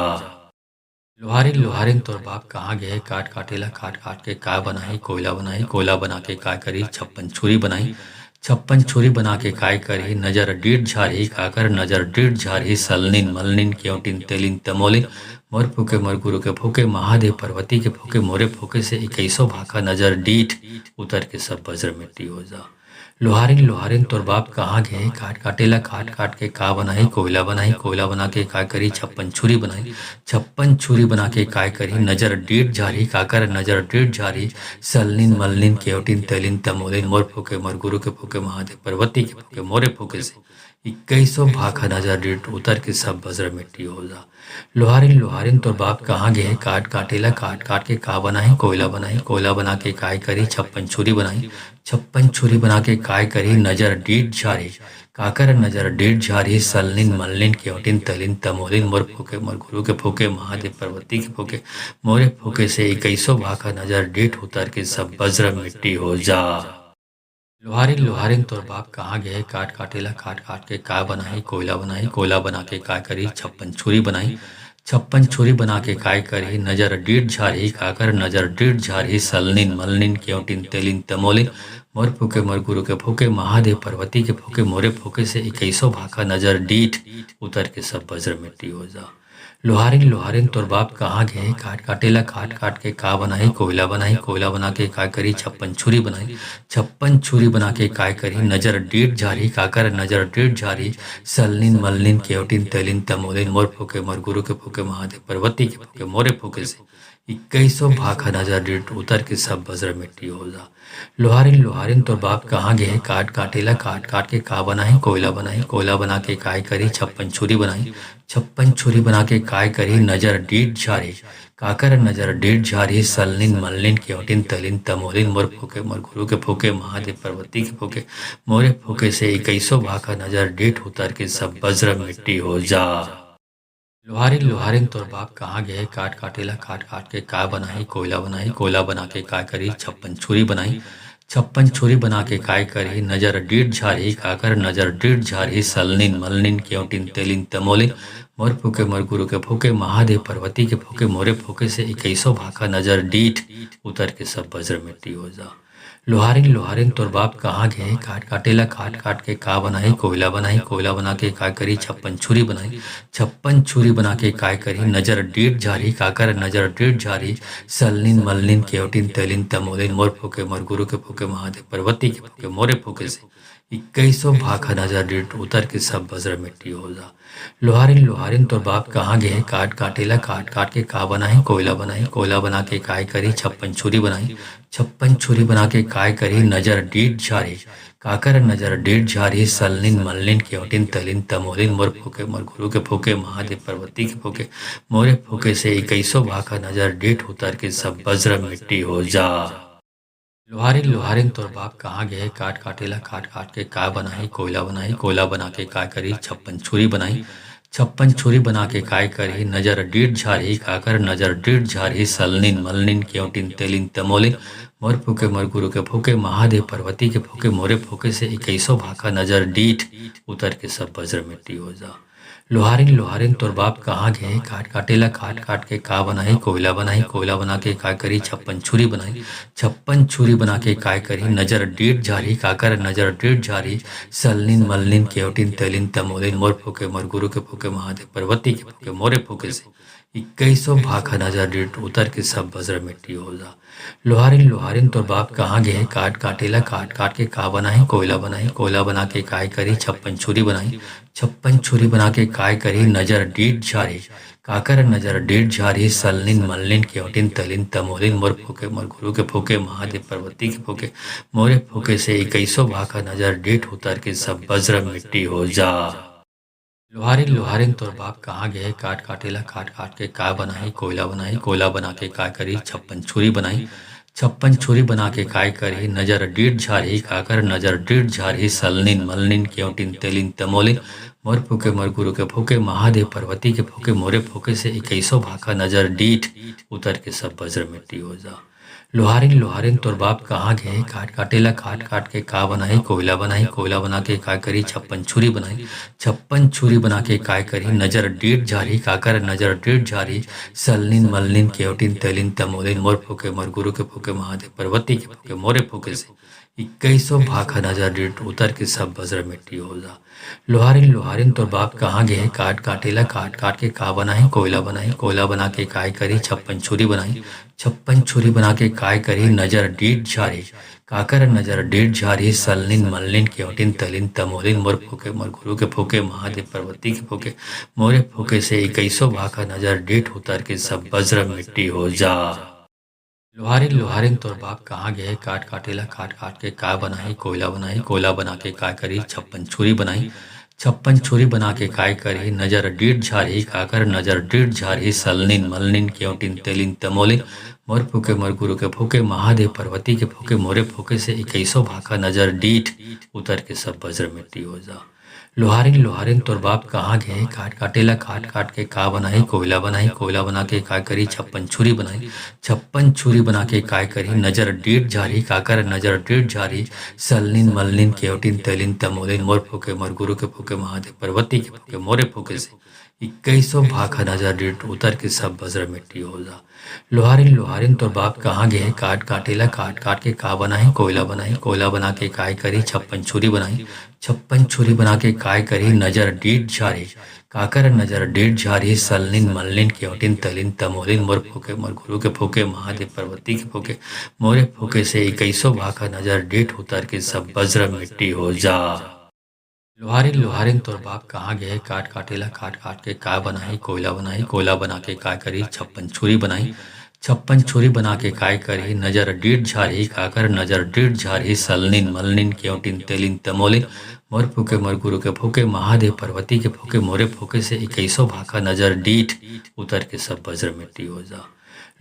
लोहारिन लोहारिन तोर बाप कहाँ गए काट काटेला काट काट के का बनाई कोयला बना के काय करी छप्पन छुरी बनाई छप्पन छुरी बना के काय करी नजर डीठ झारी काकर नजर डीठ झारी सलनिन मलनिन केवटिन तेलिन तमोलिन मोर फूके मोर गुरु के फूके महादेव पार्वती के फूके मोरे फूके से इक्कीसों भाखा नजर डीठ उतर के सब वज्र मिट्टी हो जा। लोहारिन लोहारिन तोर बाप कहाँ गए काट काटेला काट काट के का बनाई कोयला बना के काय करी छप्पन छुरी बनाई छप्पन छुरी बना के काय करी नजर डीठ झारी काकर नजर डीठ झारी सलनिन मलनिन केवटिन तेलिन तमोलिन मोर फूके मोर गुरु के फूके महादेव पार्वती के फूके मोरे फूके से इक्कीसों भाखा नजर डीठ उतर के सब वज्र मिट्टी हो जा। लोहारिन लोहारिन तोर बाप कहाँ गए काट काटेला काट काट के का बनाई कोयला बना के काय करी छप्पन छुरी बनाई छप्पन छुरी बना के काय करी नजर डीठ झारी काकर नजर डीठ झारी सलनिन मलनिन केवटिन तलिन तमोलिन मोर फूके मोर गुरु के फूके महादेव पार्वती के फूके मोरे फूके से इक्कीसों भाखा नजर डीठ उतर के सब वज्र मिट्टी हो जा। लोहारिन लोहारिन तोर बाप कहाँ गए काट काटेला काट काट के का बनाई कोयला बना के काय करी छप्पन छुरी बनाई छप्पन छुरी बना के काय करी नजर डीठ झारी काकर नजर डीठ झारी सलनिन मलनिन केवटिन तेलिन तमोलिन मोर फूके मोर गुरु के फूके महादेव पार्वती के फूके मोरे फूके से इक्कीसों भाखा नजर डीठ उतर के सब वज्र मिट्टी हो जा। लोहारिन लोहारिन तोर बाप कहाँ गए काट काटेला काट काट के का बनाई कोयला बना के काय करी छप्पन छुरी बनाई छप्पन छुरी बना के काय करी नजर डीठ झारी काकर नजर डीठ झारी सलनिन मलनिन केवटिन तेलिन तमोलिन मोर फूके मोर गुरु के फूके महादेव पार्वती के फूके मोरे फूके से इक्कीसों भाखा नजर डिट उतर के सब बजर मिट्टी हो जा। लोहारिन लोहारिन तोर बाप कहाँ गए, काट काटेला काट काट के का बनाई, कोयला बनाई, कोयला बना के काय करी, छप्पन छुरी बनाई, छप्पन छुरी बना के काय करी, नजर डीट झारी, काकर नजर डीट झारी, सलनिन मल्लिन केवटिन तलिन तमोलिन, मोर फूके मोर गुरु के फूके, महादेव पर्वती के फूके, मोरे फूके से इक्कीसों भाखा नजर डीट उतर के सब बज्र मिट्टी हो जा। लोहारिन लोहारिन तोर बाप कहाँ गए, काट काटेला काट काट के का बनाई, कोयला बनाई, कोयला बना के काय करी, छप्पन छुरी बनाई, छप्पन छुरी बना के काय करी, नजर डीट झारी, काकर नजर डीट झारी, सलनिन मलनिन केवटिन तेलिन तमोलिन, मोर फूके मोर गुरु के फूके, महादेव पर्वती के फूके, मोरे फूके से इक्कीसों भाखा नजर डीठ उतर के सब बज्र मिट्टी हो जा। लोहारिन लोहारिन तोर बाप कहाँ गए, काट काटेला काट काट के का बनाई, कोयला बनाई, कोयला बना के काय करी, छप्पन छुरी बनाई, छप्पन छुरी बना के काय करी, नजर डीट झारी, काकर नजर डीट झारी, सलनिन मलनिन केवटिन तेलिन तमोलिन, मोर फूके मोर गुरु के फूके, महादेव पर्वती के फूके, मोरे फूके से इक्कीसों भाखा नजर डीट उतर के सब बज्र मिट्टी हो जा। लोहारिन लोहारिन तोर बाप कहाँ गए, काट काटेला काट काट के का बनाई, कोयला बनाई, कोयला बना के काय करी, छप्पन छुरी बनाई, छप्पन छुरी बना के काय करी, नजर डीट झारी, काकर नजर डीट झारी, सलनिन मलनिन केवटिन तलिन तमोलिन, मोर फूके मोर गुरु के फूके, महादेव पर्वती के फूके, मोरे फूके से इक्कीसों भाखा नजर डीट उतर के सब बज्र मिट्टी हो जा। लोहारिन लोहारिन तोर बाप कहाँ गए, काट काटेला काट काट के का बनाई, कोयला बनाई, कोयला बना के काय करी, छप्पन छुरी बनाई, छप्पन छुरी बना के काय करी, नजर डीट झारी, काकर नजर डीट झारी, सलनिन मलनिन केवटिन तेलिन तमोलिन, मोर फूके मोर गुरु के फूके, महादेव पर्वती के फूके, मोरे फूके से इक्कीसों भाखा नजर डीठ उतर के सब बज्र मिट्टी हो जा। लोहारिन लोहारिन तोर बाप कहाँ गए, काट काटेला काट काट के का बनाई, कोयला बनाई, कोयला बना के काय करी, छप्पन छुरी बनाई, छप्पन छुरी बना के काय करी, नजर डीट झारी, काकर नजर डीट झारी, सलनिन मलनिन केवटिन तेलिन तमोलिन, मोर फूके मोर गुरु के फूके, महादेव पर्वती के फूके, मोरे फूके से इक्कीसों भाखा नजर डीट उतर के सब बज्र मिट्टी हो जा। लोहारिन लोहारिन तोर बाप कहाँ गए, काट काटेला काट काट के का बनाई, कोयला बनाई, कोयला बना के काय करी, छप्पन छुरी बनाई, छप्पन छुरी बना के काय करी, नजर डीट झारी, काकर नजर डीट झारी, सलनिन मलनिन केवटिन तलिन तमोलिन, मोर फूके मोर गुरु के फूके, महादेव पर्वती के फूके, मोरे फूके से इक्कीसों भाखा नजर डीट उतर के सब बज्र मिट्टी हो जा। लोहारिन लोहारिन तोर बाप कहाँ गए, काट काटेला काट काट के का बनाई, कोयला बनाई, कोयला बना के काय करी, छप्पन छुरी बनाई, छप्पन छुरी बना के काय करी, नजर डीट झारी, काकर नजर डीट झारी, सलनिन मलनिन केवटिन तेलिन तमोलिन, मोर फूके मोर गुरु के फूके, महादेव पर्वती के फूके, मोरे फूके से इक्कीसों भाखा नजर डीठ उतर के सब बज्र मिट्टी हो जा। लोहारिन लोहारिन तोर बाप कहाँ गए, काट काटेला काट काट के का बनाई, कोयला बनाई, कोयला बना के काय करी, छप्पन छुरी बनाई, छप्पन छुरी बना के काय करी, नजर डीट झारी, काकर नजर डीट झारी, सलनिन मलनिन केवटिन तेलिन तमोलिन, मोर फूके मोर गुरु के फूके, महादेव पर्वती के फूके, मोरे फूके से इक्कीसों भाखा नजर डीट उतर के सब बज्र मिट्टी हो जा। लोहारिन लोहारिन तोर बाप कहाँ गए, काट काटेला काट काट के का बनाई, कोयला बनाई, कोयला बना के काय करी, छप्पन छुरी बनाई, छप्पन छुरी बना के काय करी, नजर डीट झारी, काकर नजर डीट झारी, सलनिन मलनिन केवटिन तलिन तमोलिन, मोर फूके मोर गुरु के फूके, महादेव पर्वती के फूके, मोरे फूके से इक्कीसों भाखा नजर डीट उतर के सब बज्र मिट्टी हो जा। लोहारिन लोहारिन तोर बाप कहाँ गए, काट काटेला काट काट के का बनाई, कोयला बनाई, कोयला बना के काय करी, छप्पन छुरी बनाई, छप्पन छुरी बना के काय करी, नजर डीट झारी, काकर नजर डीट झारी, सलनिन मलनिन केवटिन तेलिन तमोलिन, मोर फूके मोर गुरु के फूके, महादेव पर्वती के फूके, मोरे फूके से इक्कीसों भाखा नजर डीठ उतर के सब बज्र मिट्टी हो जा। लोहारिन लोहारिन तोर बाप कहाँ गए, काट काटेला काट काट के का बनाई, कोयला बनाई, कोयला बना के काय करी, छप्पन छुरी बनाई, छप्पन छुरी बना के काय करी, नजर डीट झारी, काकर नजर डीट झारी, सलनिन मलनिन केवटिन तेलिन तमोलिन, मोर फूके मोर गुरु के फूके, महादेव पर्वती के फूके, मोरे फूके से इक्कीसों भाखा नजर डीट उतर के सब बज्र मिट्टी हो जा। लोहारिन लोहारिन तोर बाप कहाँ गए, काट काटेला काट काट के का बनाई, कोयला बनाई, कोयला बना के काय करी, छप्पन छुरी बनाई, छप्पन छुरी बना के काय करी, नजर डीट झारी, काकर नजर डीट झारी, सलनिन मलनिन केवटिन तलिन तमोलिन, मोर फूके मोर गुरु के फूके, महादेव पर्वती के फूके, मोरे फूके से इक्कीसों भाखा नजर डीट उतर के सब बज्र मिट्टी हो जा। लोहारिन लोहारिन तोर बाप कहाँ गए, काट काटेला काट काट के का बनाई, कोयला बनाई, कोयला बना के काय करी, छप्पन छुरी बनाई, छप्पन छुरी बना के काय करी नजर डीठ झारी काकर नजर डीठ झारी सलनिन मलनिन केवटिन तेलिन तमोलिन मोर फूके मोर गुरु के फूके महादेव पार्वती के फूके मोरे फूके से इक्कीसों भाखा नजर डीठ उतर के सब वज्र मिट्टी हो जा।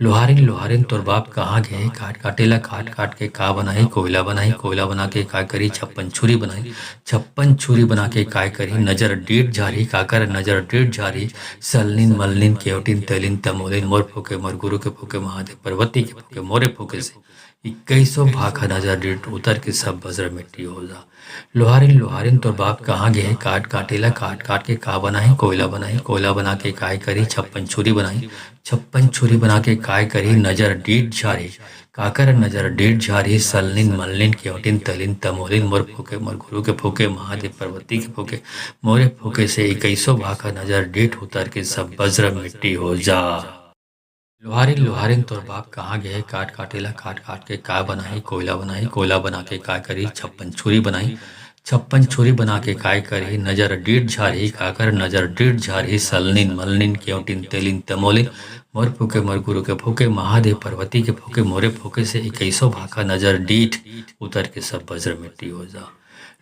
लोहारिन लोहारिन तोर बाप कहाँ गए काट काटेला काट काट के का बनाई कोयला बना के काय करी छप्पन छुरी बनाई छप्पन छुरी बना के काय करी नजर डीठ झारी काकर नजर डीठ झारी सलनिन मलनिन केवटिन तेलिन तमोलिन मोर फूके मोर गुरु के फूके महादेव पार्वती के फूके मोरे फूके से इक्कीसों भाखा नजर डीठ उतर के सब वज्र मिट्टी हो जा। लोहारिन लोहारिन तोर बाप कहाँ गए काट काटेला काट काट के का बनाई कोयला बना के काय करी छप्पन छुरी बनाई छप्पन छुरी बना के काय करी नजर डीठ झारी काकर नजर डीठ झारी सलनिन मलनिन केवटिन तलिन तमोलिन मोर फूके मोर गुरु के फूके महादेव पार्वती के फूके मोरे फूके से इक्कीसों भाखा नजर डीठ उतर के सब वज्र मिट्टी हो जा। लोहारिन लोहारिन तोर बाप कहाँ गए काट काटेला काट काट के का बनाई कोयला बना के काय करी छप्पन छुरी बनाई छप्पन छुरी बना के काय करी नजर डीठ झारी काकर नजर डीठ झारी सलनिन मलनिन केवटिन तेलिन तमोलिन मोर फूके मोर गुरु के फूके महादेव पार्वती के फूके मोरे फूके से इक्कीसों भाखा नजर डीठ उतर के सब वज्र मिट्टी हो जा।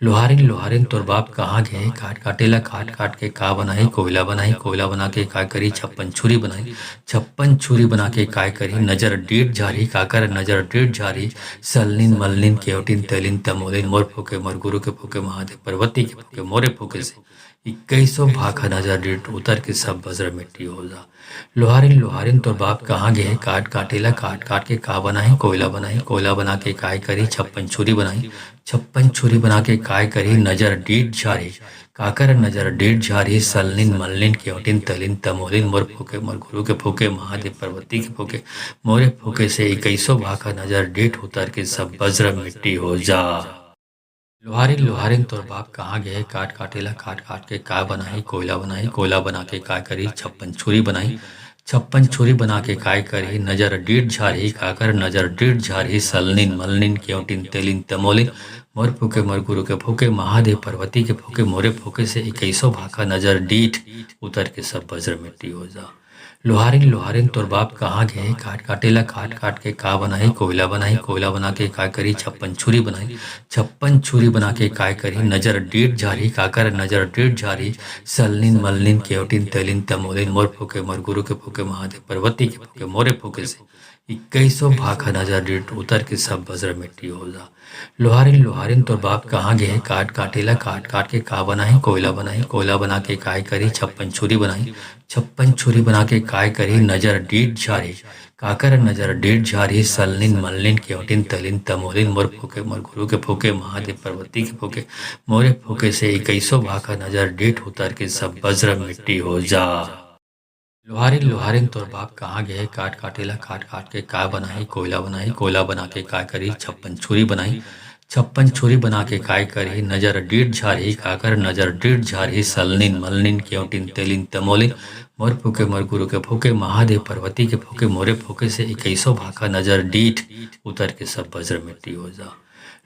लोहारिन लोहारिन तोर बाप कहाँ गए काट काटेला काट काट के का बनाई कोयला बना के काय करी छप्पन छुरी बनाई छप्पन छुरी बना के काय करी नजर डीठ झारी काकर नजर डीठ झारी सलनिन मलनिन केवटिन तेलिन तमोलिन मोर फूके मोर गुरु के फूके महादेव पार्वती के फूके मोरे फूके से इक्कीसों भाखा नजर डीठ उतर के सब वज्र मिट्टी हो जा। लोहारिन लोहारिन तोर बाप कहाँ गए काट काटेला काट काट के का बनाई कोयला बना के काय करी छप्पन छुरी बनाई छप्पन छुरी बना के काय करी नजर डीठ झारी काकर नजर डीठ झारी सलनिन मलनिन केवटिन तलिन तमोलिन मोर फूके मोर गुरु के फूके महादेव पार्वती के फूके मोरे फूके से इक्कीसों भाखा नजर डीठ उतर के सब वज्र मिट्टी हो जा। लोहारिन लोहारिन तोर बाप कहाँ गए काट काटेला काट काट के का बनाई कोयला बना के काय करी छप्पन छुरी बनाई छप्पन छुरी बना के काय करी नजर डीठ झारी काकर नजर डीठ झारी सलनिन मलनिन केवटिन तेलिन तमोलिन मोर फूके मोर गुरु के फूके महादेव पार्वती के फूके मोरे फूके से इक्कीसों भाखा नजर डीठ उतर के सब वज्र मिट्टी हो जा। लोहारिन लोहारिन तोर बाप कहाँ गए काट काटेला काट काट के का बनाई कोयला बना के काय करी छप्पन छुरी बनाई छप्पन छुरी बना के काय करी नजर डीठ झारी काकर नजर डीठ झारी सलनिन मलनिन केवटिन तेलिन तमोलिन मोर फूके मोर गुरु के फूके महादेव पार्वती के फूके मोरे फूके से इक्कीसों भाखा नजर डीठ उतर के सब वज्र मिट्टी हो जा। लोहारिन लोहारिन तोर बाप कहाँ गए काट काटेला काट काट के का बनाई कोयला बना के काय करी छप्पन छुरी बनाई छप्पन छुरी बना के काय करी नजर डीठ झारी काकर नजर डीठ झारी सलनिन मलनिन केवटिन तलिन तमोलिन मोर फूके मोर गुरु के फूके महादेव पार्वती के फूके मोरे फूके से इक्कीसों भाखा नजर डीठ उतर के सब वज्र मिट्टी हो जा। लोहारिन लोहारिन तोर बाप कहाँ गए काट काटेला काट काट के का बनाई कोयला बना के काय करी छप्पन छुरी बनाई छप्पन छुरी बना के काय करी नजर डीठ झारी काकर नजर डीठ झारी सलनिन मलनिन केवटिन तेलिन तमोलिन मोर फूके मोर गुरु के फूके महादेव पार्वती के फूके मोरे फूके से इक्कीसों भाखा नजर डीठ उतर के सब वज्र मिट्टी हो जा।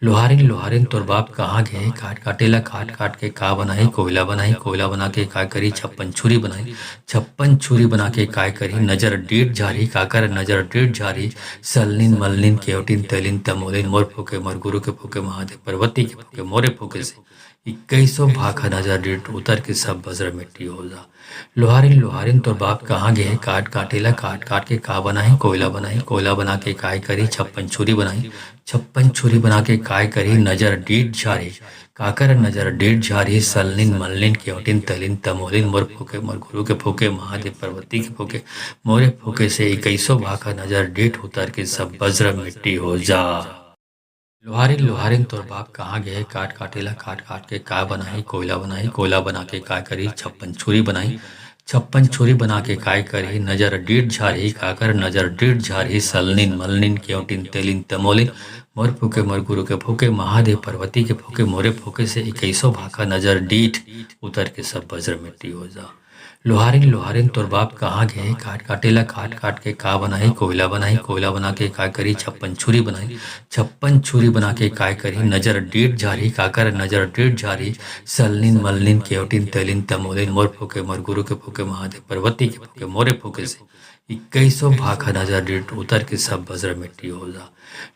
लोहारिन लोहारिन तोर बाप कहाँ गए काट काटेला काट काट के का बनाई कोयला बना के काय करी छप्पन छुरी बनाई छप्पन छुरी बना के काय करी नजर डीठ झारी काकर नजर डीठ झारी सलनिन मलनिन केवटिन तेलिन तमोलिन मोर फूके मोर गुरु के फूके महादेव पार्वती के फूके मोरे फूके से इक्कीसों भाखा नजर डीठ उतर के सब वज्र मिट्टी हो जा। लोहारिन लोहारिन तोर बाप कहाँ गए काट काटेला काट काट के का बनाई कोयला बना के काय करी छप्पन छुरी बनाई छप्पन छुरी बना के काय करी नजर डीठ झारी काकर नजर डीठ झारी सलनिन मलनिन केवटिन तलिन तमोलिन मोर फूके मोर गुरु के फूके महादेव पार्वती के फूके मोरे फूके से इक्कीसों भाखा नजर डीठ उतर के सब वज्र मिट्टी हो जा। लोहारिन लोहारिन तोर बाप कहाँ गए काट काटेला काट काट के का बनाई कोयला बना के काय करी छप्पन छुरी बनाई छप्पन छुरी बना के काय करी नजर डीठ झारी काकर नजर डीठ झारी सलनिन मलनिन केवटिन तेलिन तमोलिन मोर फूके मोर गुरु के फूके महादेव पार्वती के फूके मोरे फूके से इक्कीसों भाखा नजर डीठ उतर के सब वज्र मिट्टी हो जा। लोहारिन लोहारिन तोर बाप कहाँ गए काट काटेला काट काट के का बनाई कोयला बना के काय करी छप्पन छुरी बनाई छप्पन छुरी बना के काय करी नजर डीठ झारी काकर नजर डीठ झारी सलनिन मलनिन केवटिन तेलिन तमोलिन मोर फूके मोर गुरु के फूके महादेव पार्वती के फूके मोरे फूके से 2100 भाखा नजर डिट उतर के सब बजर मिट्टी हो जा।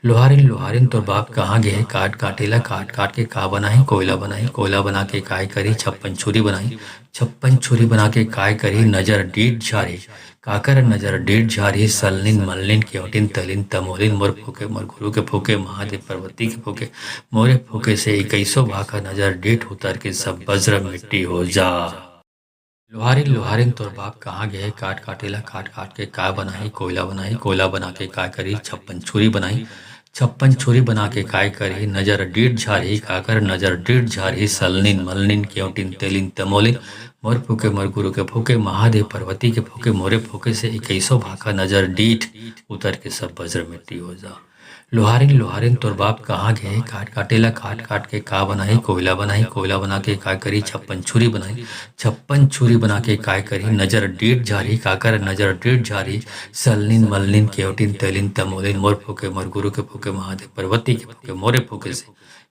लोहारिन लोहारिन तोर बाप कहाँ गए, काट काटेला काट काट के का बनाई, कोयला बनाई, कोयला बना के काय करी, 56 छुरी बनाई, 56 छुरी बना के काय करी, नजर डीट झारी, काकर नजर डीट झारी, सलनिन मल्लिन केवटिन तलिन तमोलिन, मोर फूके मोर गुरु के फूके, महादेव पर्वती के फूके, मोरे फूके से 2100 भाखा नजर डीट उतर के सब बज्र मिट्टी हो जा। लोहारिन लोहारिन तोर बाप कहाँ गए, काट काटेला काट काट के का बनाई, कोयला बनाई, कोयला बना के काय करी, 56 छुरी बनाई, 56 छुरी बना के काय करी, नजर डीट झारी, काकर नजर डीट झारी, सलनिन मलनिन केवटिन तेलिन तमोलिन, मोर फूके मोर गुरु के फूके, महादेव पर्वती के फूके, मोरे फूके से 2100 भाखा नजर डीठ उतर के सब बज्र मिट्टी हो जा। लोहारिन लोहारिन तोर बाप कहाँ गए, काट काटेला काट काट के का बनाई, कोयला बनाई, कोयला बना के काय करी, 56 छुरी बनाई, 56 छुरी बना के काय करी, नजर डीट झारी, काकर नजर डीट झारी, सलनिन मलनिन केवटिन तेलिन तमोलिन, मोर फूके मोर गुरु के फूके, महादेव पर्वती के फूके, मोरे फूके से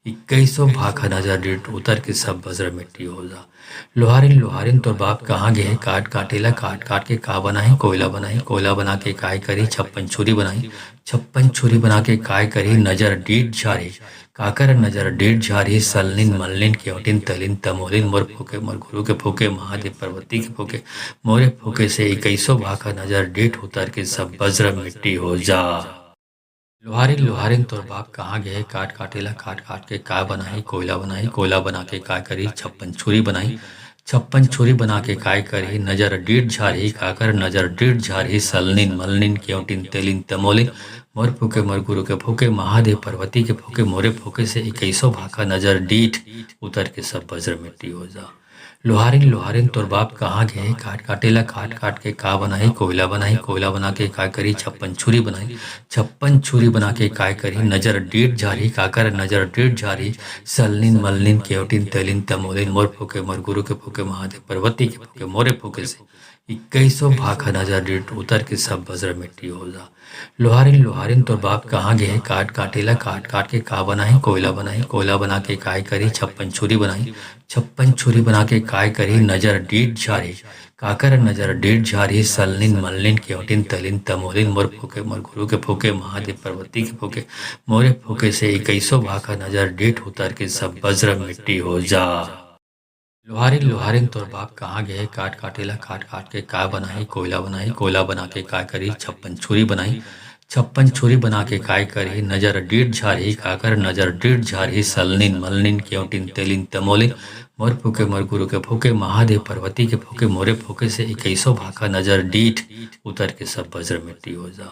2100 भाखा नजर डीट उतर के सब बज्र मिट्टी हो जा। लोहारिन लोहारिन तोर बाप कहाँ गए, काट काटेला काट काट के का बनाई, कोयला बनाई, कोयला बना के काय करी, 56 छुरी बनाई, 56 छुरी बना के काय करी, नजर डीट झारी, काकर नजर डीट झारी, सलनिन मलनिन केवटिन तलिन तमोलिन, मोर फूके मोर गुरु के फूके, महादेव पर्वती के फूके, मोरे फूके से 2100 भाखा नजर डीट उतर के सब बज्र मिट्टी हो जा। लोहारिन लोहारिन तोर बाप कहाँ गए, काट काटेला काट काट के का बनाई, कोयला बनाई, कोयला बना के काय करी, 56 छुरी बनाई, 56 छुरी बना के काय करी, नजर डीट झारी, काकर नजर डीट झारी, सलनिन मलनिन केवटिन तेलिन तमोलिन, मोर फूके मोर गुरु के फूके, महादेव पर्वती के फूके, मोरे फूके से 2100 भाखा नजर डीठ उतर के सब बज्र मिट्टी हो जा। लोहारिन लोहारिन तोर बाप कहाँ गए, काट काटेला काट काट के का बनाई, कोयला बनाई, कोयला बना के काय करी, 56 छुरी बनाई, 56 छुरी बना के काय करी, नजर डीट झारी, काकर नजर डीट झारी, सलनिन मलनिन केवटिन तेलिन तमोलिन, मोर फूके मोर गुरु के फूके, महादेव पर्वती के फूके, मोरे फूके से 2100 भाखा नजर डीट उतर के सब बज्र मिट्टी हो जा। लोहारिन लोहारिन तोर बाप कहाँ गए, काट काटेला काट काट के का बनाई, कोयला बनाई, कोयला बना के काय करी, 56 छुरी बनाई, 56 छुरी बना के काय करी, नजर डीट झारी, काकर नजर डीट झारी, सलनिन मलनिन केवटिन तलिन तमोलिन, मोर फूके मोर गुरु के फूके, महादेव पर्वती के फूके, मोरे फूके से 2100 भाखा नजर डीट उतर के सब बज्र मिट्टी हो जा। लोहारिन लोहारिन तोर बाप कहाँ गए, काट काटेला काट काट के का बनाई, कोयला बनाई, कोयला बना के काय करी, 56 छुरी बनाई, 56 छुरी बना के काय करी, नजर डीट झारी, काकर नजर डीट झारी, सलनिन मलनिन केवटिन तेलिन तमोलिन, मोर फूके मोर गुरु के फूके, महादेव पर्वती के फूके, मोरे फूके से 2100 भाखा नजर डीठ उतर के सब बज्र मिट्टी हो जा।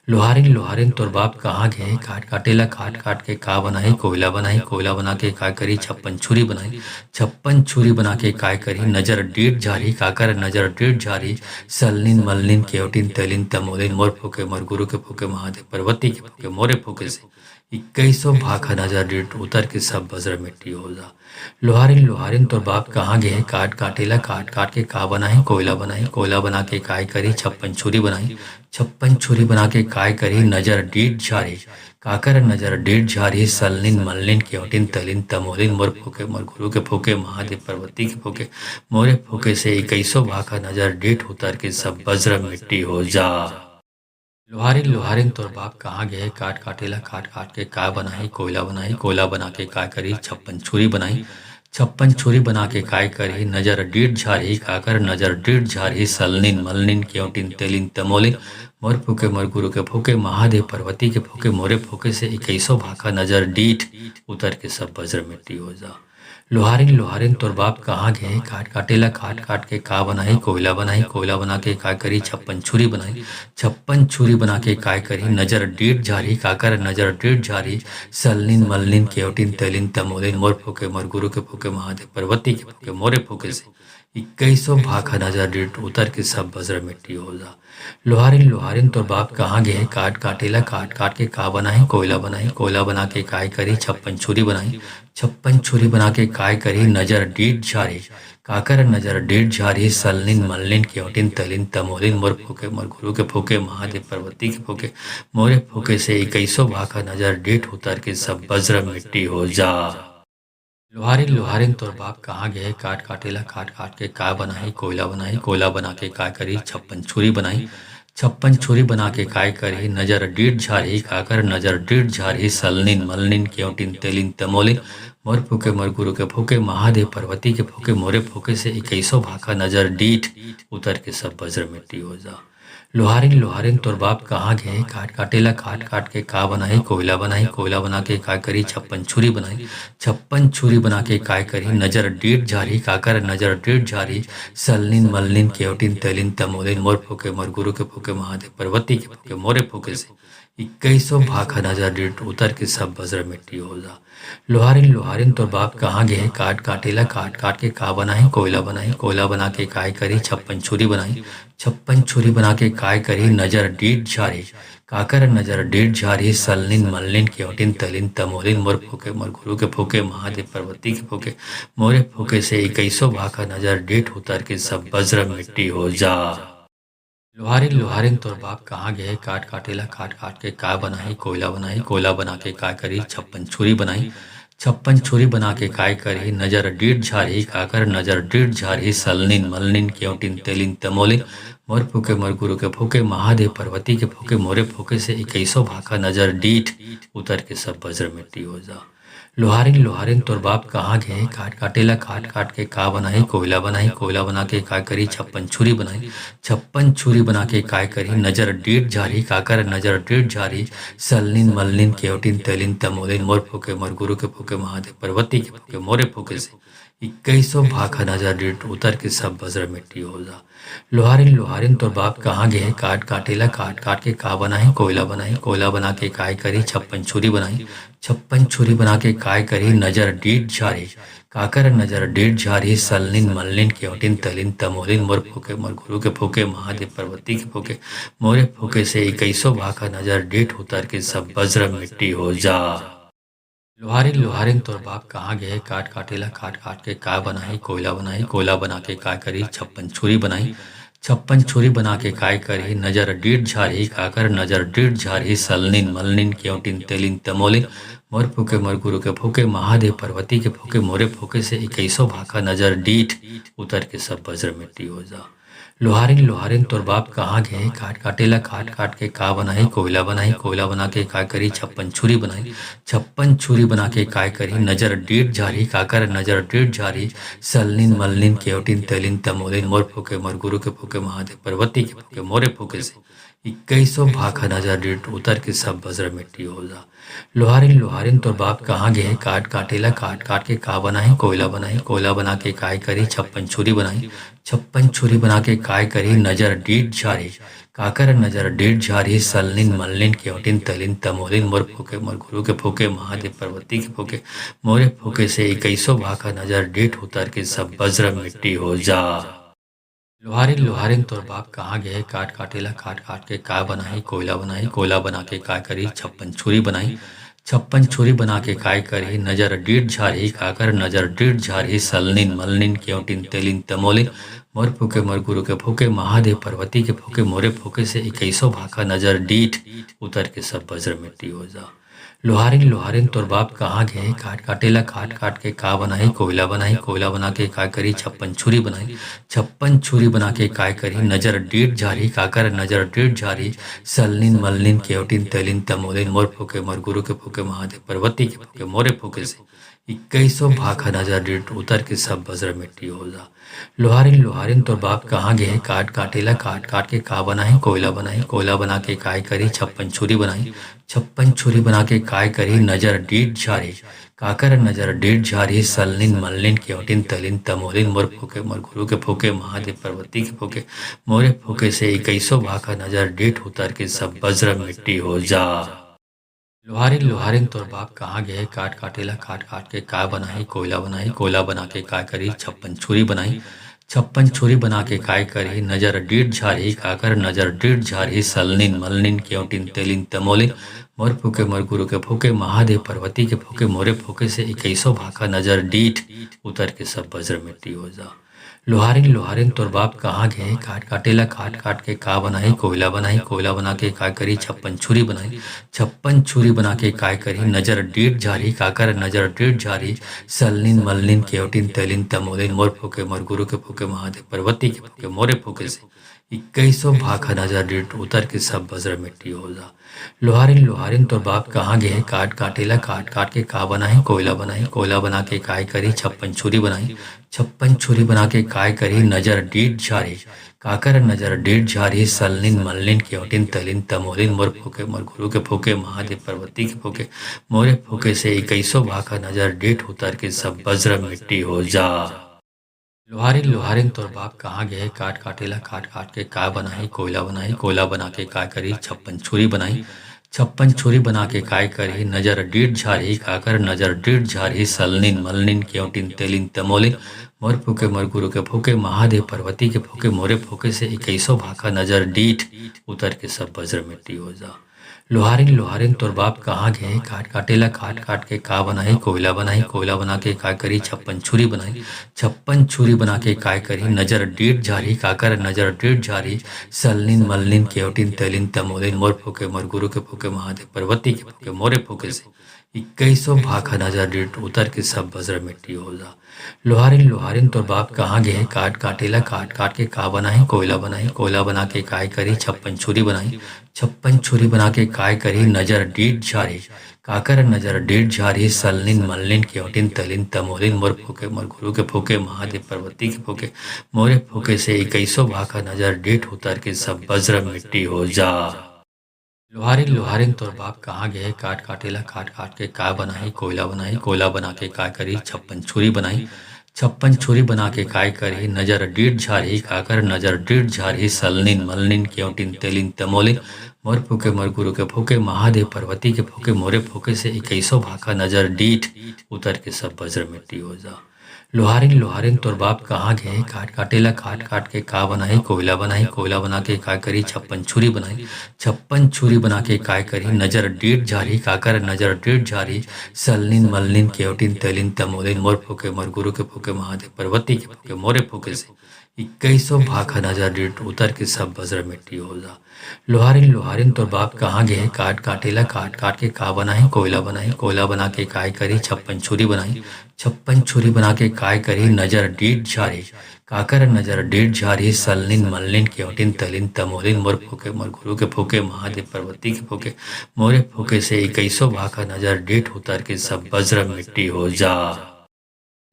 लोहारिन लोहारिन तोर बाप कहाँ गए, काट काटेला काट काट के का बनाई, कोयला बनाई, कोयला बना के काय करी, 56 छुरी बनाई, 56 छुरी बना के काय करी, नजर डीट झारी, काकर नजर डीट झारी, सलनिन मलनिन केवटिन तेलिन तमोलिन, मोर फूके मोर गुरु के फूके, महादेव पर्वती के फूके, मोरे फूके से 2100 भाखा नजर डीट उतर के सब बज्र मिट्टी हो जा। लोहारिन लोहारिन तोर बाप कहाँ गए, काट काटेला काट काट के का बनाई, कोयला बनाई, कोयला बना के काय करी, 56 छुरी बनाई, 56 छुरी बना के काय करी, नजर डीट झारी, काकर नजर डीट झारी, सलनिन मलनिन केवटिन तलिन तमोलिन, मोर फूके मोर गुरु के फूके, महादेव पर्वती के फूके, मोरे फूके से 2100 भाखा नजर डीट उतर के सब बज्र मिट्टी हो जा। लोहारिन लोहारिन तोर बाप कहाँ गए, काट काटेला काट काट के का बनाई, कोयला बनाई, कोयला बना के काय करी, 56 छुरी बनाई, 56 छुरी बना के काय करी, नजर डीट झारी, काकर नजर डीट झारी, सलनिन मलनिन केवटिन तेलिन तमोलिन, मोर फूके मोर गुरु के फूके, महादेव पर्वती के फूके, मोरे फूके से 2100 भाखा नजर डीठ उतर के सब बज्र मिट्टी हो जा। लोहारिन लोहारिन तोर बाप कहाँ गए, काट काटेला काट काट के का बनाई, कोयला बनाई, कोयला बना के काय करी, 56 छुरी बनाई, 56 छुरी बना के काय करी, नजर डीट झारी, काकर नजर डीट झारी, सलनिन मलनिन केवटिन तेलिन तमोलिन, मोर फूके मोर गुरु के फूके, महादेव पर्वती के फूके, मोरे फूके से 2100 भाखा नजर डीट उतर के सब बज्र मिट्टी हो जा। लोहारिन लोहारिन तोर बाप कहाँ गए, काट काटेला काट काट के का बनाई, कोयला बनाई, कोयला बना के काय करी, 56 छुरी बनाई, 56 छुरी बना के काय करी, नजर डीट झारी, काकर नजर डीट झारी, सलनिन मलनिन केवटिन तलिन तमोलिन, मोर फूके मोर गुरु के फूके, महादेव पर्वती के फूके, मोरे फूके से 2100 भाखा नजर डीट उतर के सब बज्र मिट्टी हो जा। लोहारिन लोहारिन तोर बाप कहाँ गए, काट काटेला काट काट के का बनाई, कोयला बनाई, कोयला बना के काय करी, 56 छुरी बनाई, छप्पन छुरी बना के काय करही नजर डीठ झारही काकर नजर डीठ झारही सलनिन मलनिन केवटिन तेलिन तमोलिन मोर फूके मोर गुरु के फूके महादेव पार्वती के फूके मोरे फूके से इक्कीसों भाका नजर डीठ उतर के सब वज्र मिट्टी हो जा। लोहारिन लोहारिन तोर बाप कहाँ गए काट काटेला काट काट के का बनाई कोयला बना के काय करी छप्पन छुरी बनाई छप्पन छुरी बना के काय करी नजर डीठ झारी काकर नजर डीठ झारी सलनिन मलनिन केवटिन तेलिन तमोलिन मोर फूके मोर गुरु के फूके महादेव पार्वती के फूके मोरे फूके से इक्कीसों भाखा नजर डीठ उतर के सब वज्र मिट्टी हो जा। लोहारिन लोहारिन तोर बाप कहाँ गए काट काटेला काट काट के का बनाई कोयला बना के काय करी छप्पन छुरी बनाई छप्पन छुरी बना के काय करी नजर डीठ झारी काकर नजर डीठ झारी सलनिन मलनिन केवटिन तलिन तमोलिन मोर फूके मोर गुरु के फूके महादेव पार्वती के फूके मोरे फूके से इक्कीसों भाखा नजर डीठ उतर के सब वज्र मिट्टी हो जा। लोहारिन लोहारिन तोर बाप कहाँ गए काट काटेला काट काट के का बनाई कोयला बना के काय करी छप्पन छुरी बनाई छप्पन छुरी बना के काय करी नजर डीठ झारी काकर नजर डीठ झारी सलनिन मलनिन केवटिन तेलिन तमोलिन मोर फूके मोर गुरु के फूके महादेव पार्वती के फूके मोरे फूके से इक्कीसों भाखा नजर डीठ उतर के सब वज्र मिट्टी हो जा। लोहारिन लोहारिन तोर बाप कहाँ गए काट काटेला काट काट के का बनाई कोयला बना के काय करी छप्पन छुरी बनाई छप्पन छुरी बना के काय करी नजर डीठ झारी काकर नजर डीठ झारी सलनिन मलनिन केवटिन तेलिन तमोलिन मोर फूके मोर गुरु के फूके महादेव पार्वती के फूके मोरे फूके से इक्कीसों भाखा नजर डीठ उतर के सब वज्र मिट्टी हो जा। लोहारिन लोहारिन तोर बाप कहाँ गए काट काटेला काट काट के का बनाई कोयला बना के काय करी छप्पन छुरी बनाई छप्पन छुरी बना के काय करी नजर डीठ झारी काकर नजर डीठ झारी सलनिन मलनिन केवटिन तलिन तमोलिन मोर फूके मोर गुरु के फूके महादेव पार्वती के फूके मोरे फूके से इक्कीसों भाखा नजर डीठ उतर के सब वज्र मिट्टी हो जा। लोहारिन लोहारिन तोर बाप कहाँ गए काट काटेला काट काट के का बनाई कोयला बना के काय करी छप्पन छुरी बनाई छप्पन छुरी बना के काय करी नजर डीठ झारी काकर नजर डीठ झारी सलनिन मलनिन केवटिन तेलिन तमोलिन मोर फूके मोर गुरु के फूके महादेव पार्वती के फूके मोरे फूके से इक्कीसों भाखा नजर डीठ उतर के सब वज्र मिट्टी हो जा। लोहारिन लोहारिन तोर बाप कहाँ गए काट काटेला काट काट के का बनाई कोयला बना के काय करी छप्पन छुरी बनाई छप्पन छुरी बना के काय करी नजर डीठ झारी काकर नजर डीठ झारी सलनिन मलनिन केवटिन तेलिन तमोलिन मोर फूके मोर गुरु के फूके महादेव पार्वती के फूके मोरे फूके से इक्कीसों भाखा नजर डीठ उतर के सब वज्र मिट्टी हो जा। लोहारिन लोहारिन तोर बाप कहाँ गए काट काटेला काट काट के का बनाई कोयला बना के काय करी छप्पन छुरी बनाई छप्पन छुरी बना के काय करी नजर डीठ झारी काकर नजर डीठ झारी सलनिन मलनिन केवटिन तलिन तमोलिन मोर फूके मोर गुरु के फूके महादेव पार्वती के फूके मोरे फूके से इक्कीसों भाखा नजर डीठ उतर के सब वज्र मिट्टी हो जा। लोहारिन लोहारिन तोर बाप कहाँ गए काट काटेला काट काट के का बनाई कोयला बना के काय करी छप्पन छुरी बनाई छप्पन छुरी बना के काय करी नजर डीठ झारी काकर नजर डीठ झारी सलनिन मलनिन केवटिन तेलिन तमोलिन मोर फूके मोर गुरु के फूके महादेव पार्वती के फूके मोरे फूके से इक्कीसों भाखा नजर डीठ उतर के सब वज्र मिट्टी हो जा। लोहारिन लोहारिन तोर बाप कहाँ गए काट काटेला काट काट के का बनाई कोयला बना के काय करी छप्पन छुरी बनाई छप्पन छुरी बना के काय करी नजर डीठ झारी काकर नजर डीठ झारी सलनिन मलनिन केवटिन तेलिन तमोलिन मोर फूके मोर गुरु के फूके महादेव पार्वती के फूके मोरे फूके से इक्कीसों भाखा नजर डीठ उतर के सब वज्र मिट्टी हो जा। लोहारिन लोहारिन तोर बाप कहाँ गए काट काटेला काट काट के का बनाई कोयला बना के काय करी छप्पन छुरी बनाई छप्पन छुरी बना के काय करी नजर डीठ झारी काकर नजर डीठ झारी सलनिन मलनिन केवटिन तलिन तमोलिन मोर फूके मोर गुरु के फूके महादेव पार्वती के फूके मोरे फूके से इक्कीसों भाखा नजर डीठ उतर के सब वज्र मिट्टी हो जा। लोहारिन लोहारिन तोर बाप कहाँ गए काट काटेला काट काट के का बनाई कोयला बना के काय करी छप्पन छुरी बनाई छप्पन छुरी बना के काय करी नजर डीठ झारी काकर नजर डीठ झारी सलनिन मलनिन केवटिन तेलिन तमोलिन मोर फूके मोर गुरु के फूके महादेव पार्वती के फूके मोरे फूके से इक्कीसों भाखा नजर डीठ उतर के सब वज्र मिट्टी हो जा। लोहारिन लोहारिन तोर बाप कहाँ गए काट काटेला काट काट के का बनाई कोयला बना के काय करी छप्पन छुरी बनाई छप्पन छुरी बना के काय करी नजर डीठ झारी काकर नजर डीठ झारी सलनिन मलनिन केवटिन तेलिन तमोलिन मोर फूके मोर गुरु के फूके महादेव पार्वती के फूके मोरे फूके से इक्कीसों भाखा नजर डिट उतर के सब बजर मिट्टी हो जा। लोहारिन लोहारिन तो बाप कहाँ गए, काट काटेला काट काट के का बनाई, कोयला बनाई, कोयला बना के काय करी, छप्पन छुरी बनाई, छप्पन छुरी बना के काय करी, नजर डीट झारी, काकर नजर डीट झारी, सलनिन मलनिन केवटिन तलिन तमोलिन, मोर फूके मोर गुरु के फूके, महादेव पार्वती के फूके, मोरे फूके से इक्कीसों भाखा नजर डीट उतर के सब बज्र मिट्टी हो जा। लोहारिन लोहारिन तोर बाप कहाँ गए, काट काटेला काट काट के का बनाई, कोयला बनाई, कोयला बना के काय करी, छप्पन छुरी बनाई, छप्पन छुरी बना के काय करी, नजर डीट झारी, काकर नजर डीट झारी, सलनिन मलनिन केवटिन तेलिन तमोलिन, मोर फूके मोर गुरु के फूके, महादेव पार्वती के फूके, मोरे फूके से इक्कीसों भाखा नजर डीठ उतर के सब बज्र मिट्टी हो जा। लोहारिन लोहारिन तोर बाप कहाँ गए, काट काटेला काट काट के का बनाई, कोयला बनाई, कोयला बना के काय करी, छप्पन छुरी बनाई, छप्पन छुरी बना के काय करी, नजर डीट झारी, काकर नजर डीट झारी, सलनिन मलनिन केवटिन तेलिन तमोलिन, मोर फूके मोर गुरु के फूके, महादेव पार्वती के फूके, मोरे फूके से इक्कीसों भाखा नजर डीट उतर के सब बज्र मिट्टी हो जा। लोहारिन लोहारिन तोर बाप कहाँ गए, काट काटेला काट काट के का बनाई, कोयला बनाई, कोयला बना के काय करी, छप्पन छुरी बनाई, छप्पन छुरी बना के काय करी, नजर डीट झारी, काकर नजर डीट झारी, सलनिन मलनिन केवटिन तलिन तमोलिन, मोर फूके मोर गुरु के फूके, महादेव पार्वती के फूके, मोरे फूके से इक्कीसों भाखा नजर डीट उतर के सब बज्र मिट्टी हो जा। लोहारिन लोहारिन तोर बाप कहाँ गए, काट काटेला काट काट के का बनाई, कोयला बनाई, कोयला बना के काय करी, छप्पन छुरी बनाई, छप्पन छुरी बना के काय करी, नजर डीट झारी, काकर नजर डीट झारी, सलनिन मलनिन केवटिन तेलिन तमोलिन, मोर फूके मोर गुरु के फूके, महादेव पार्वती के फूके, मोरे फूके से इक्कीसों भाखा नजर डीठ उतर के सब बज्र मिट्टी हो जा। लोहारिन लोहारिन तोर बाप कहाँ गए, काट काटेला काट काट के का बनाई, कोयला बनाई, कोयला बना के काय करी, छप्पन छुरी बनाई, छप्पन छुरी बना के काय करी, नजर डीट झारी, काकर नजर डीट झारी, सलनिन मलनिन केवटिन तेलिन तमोलिन, मोर फूके मोर गुरु के फूके, महादेव पार्वती के फूके, मोरे फूके से इक्कीसों भाखा नजर डीट उतर के सब बज्र मिट्टी हो जा। लोहारिन लोहारिन तोर बाप कहाँ गए, काट काटेला काट काट के का बनाई, कोयला बनाई, कोयला बना के काय करी, छप्पन छुरी बनाई, छप्पन छुरी बना के काय करी, नजर डीट झारी, काकर नजर डीट झारी, सलनिन मलनिन केवटिन तलिन तमोलिन, मोर फूके मोर गुरु के फूके, महादेव पार्वती के फूके, मोरे फूके से इक्कीसों भाखा नजर डीट उतर के सब बज्र मिट्टी हो जा।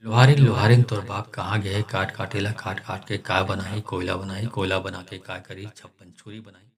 लोहारिन लोहारिन तोर बाप कहाँ गए, काट काटेला काट काट के का बनाई, कोयला बनाई, कोयला बना के काय करी, छप्पन छुरी बनाई।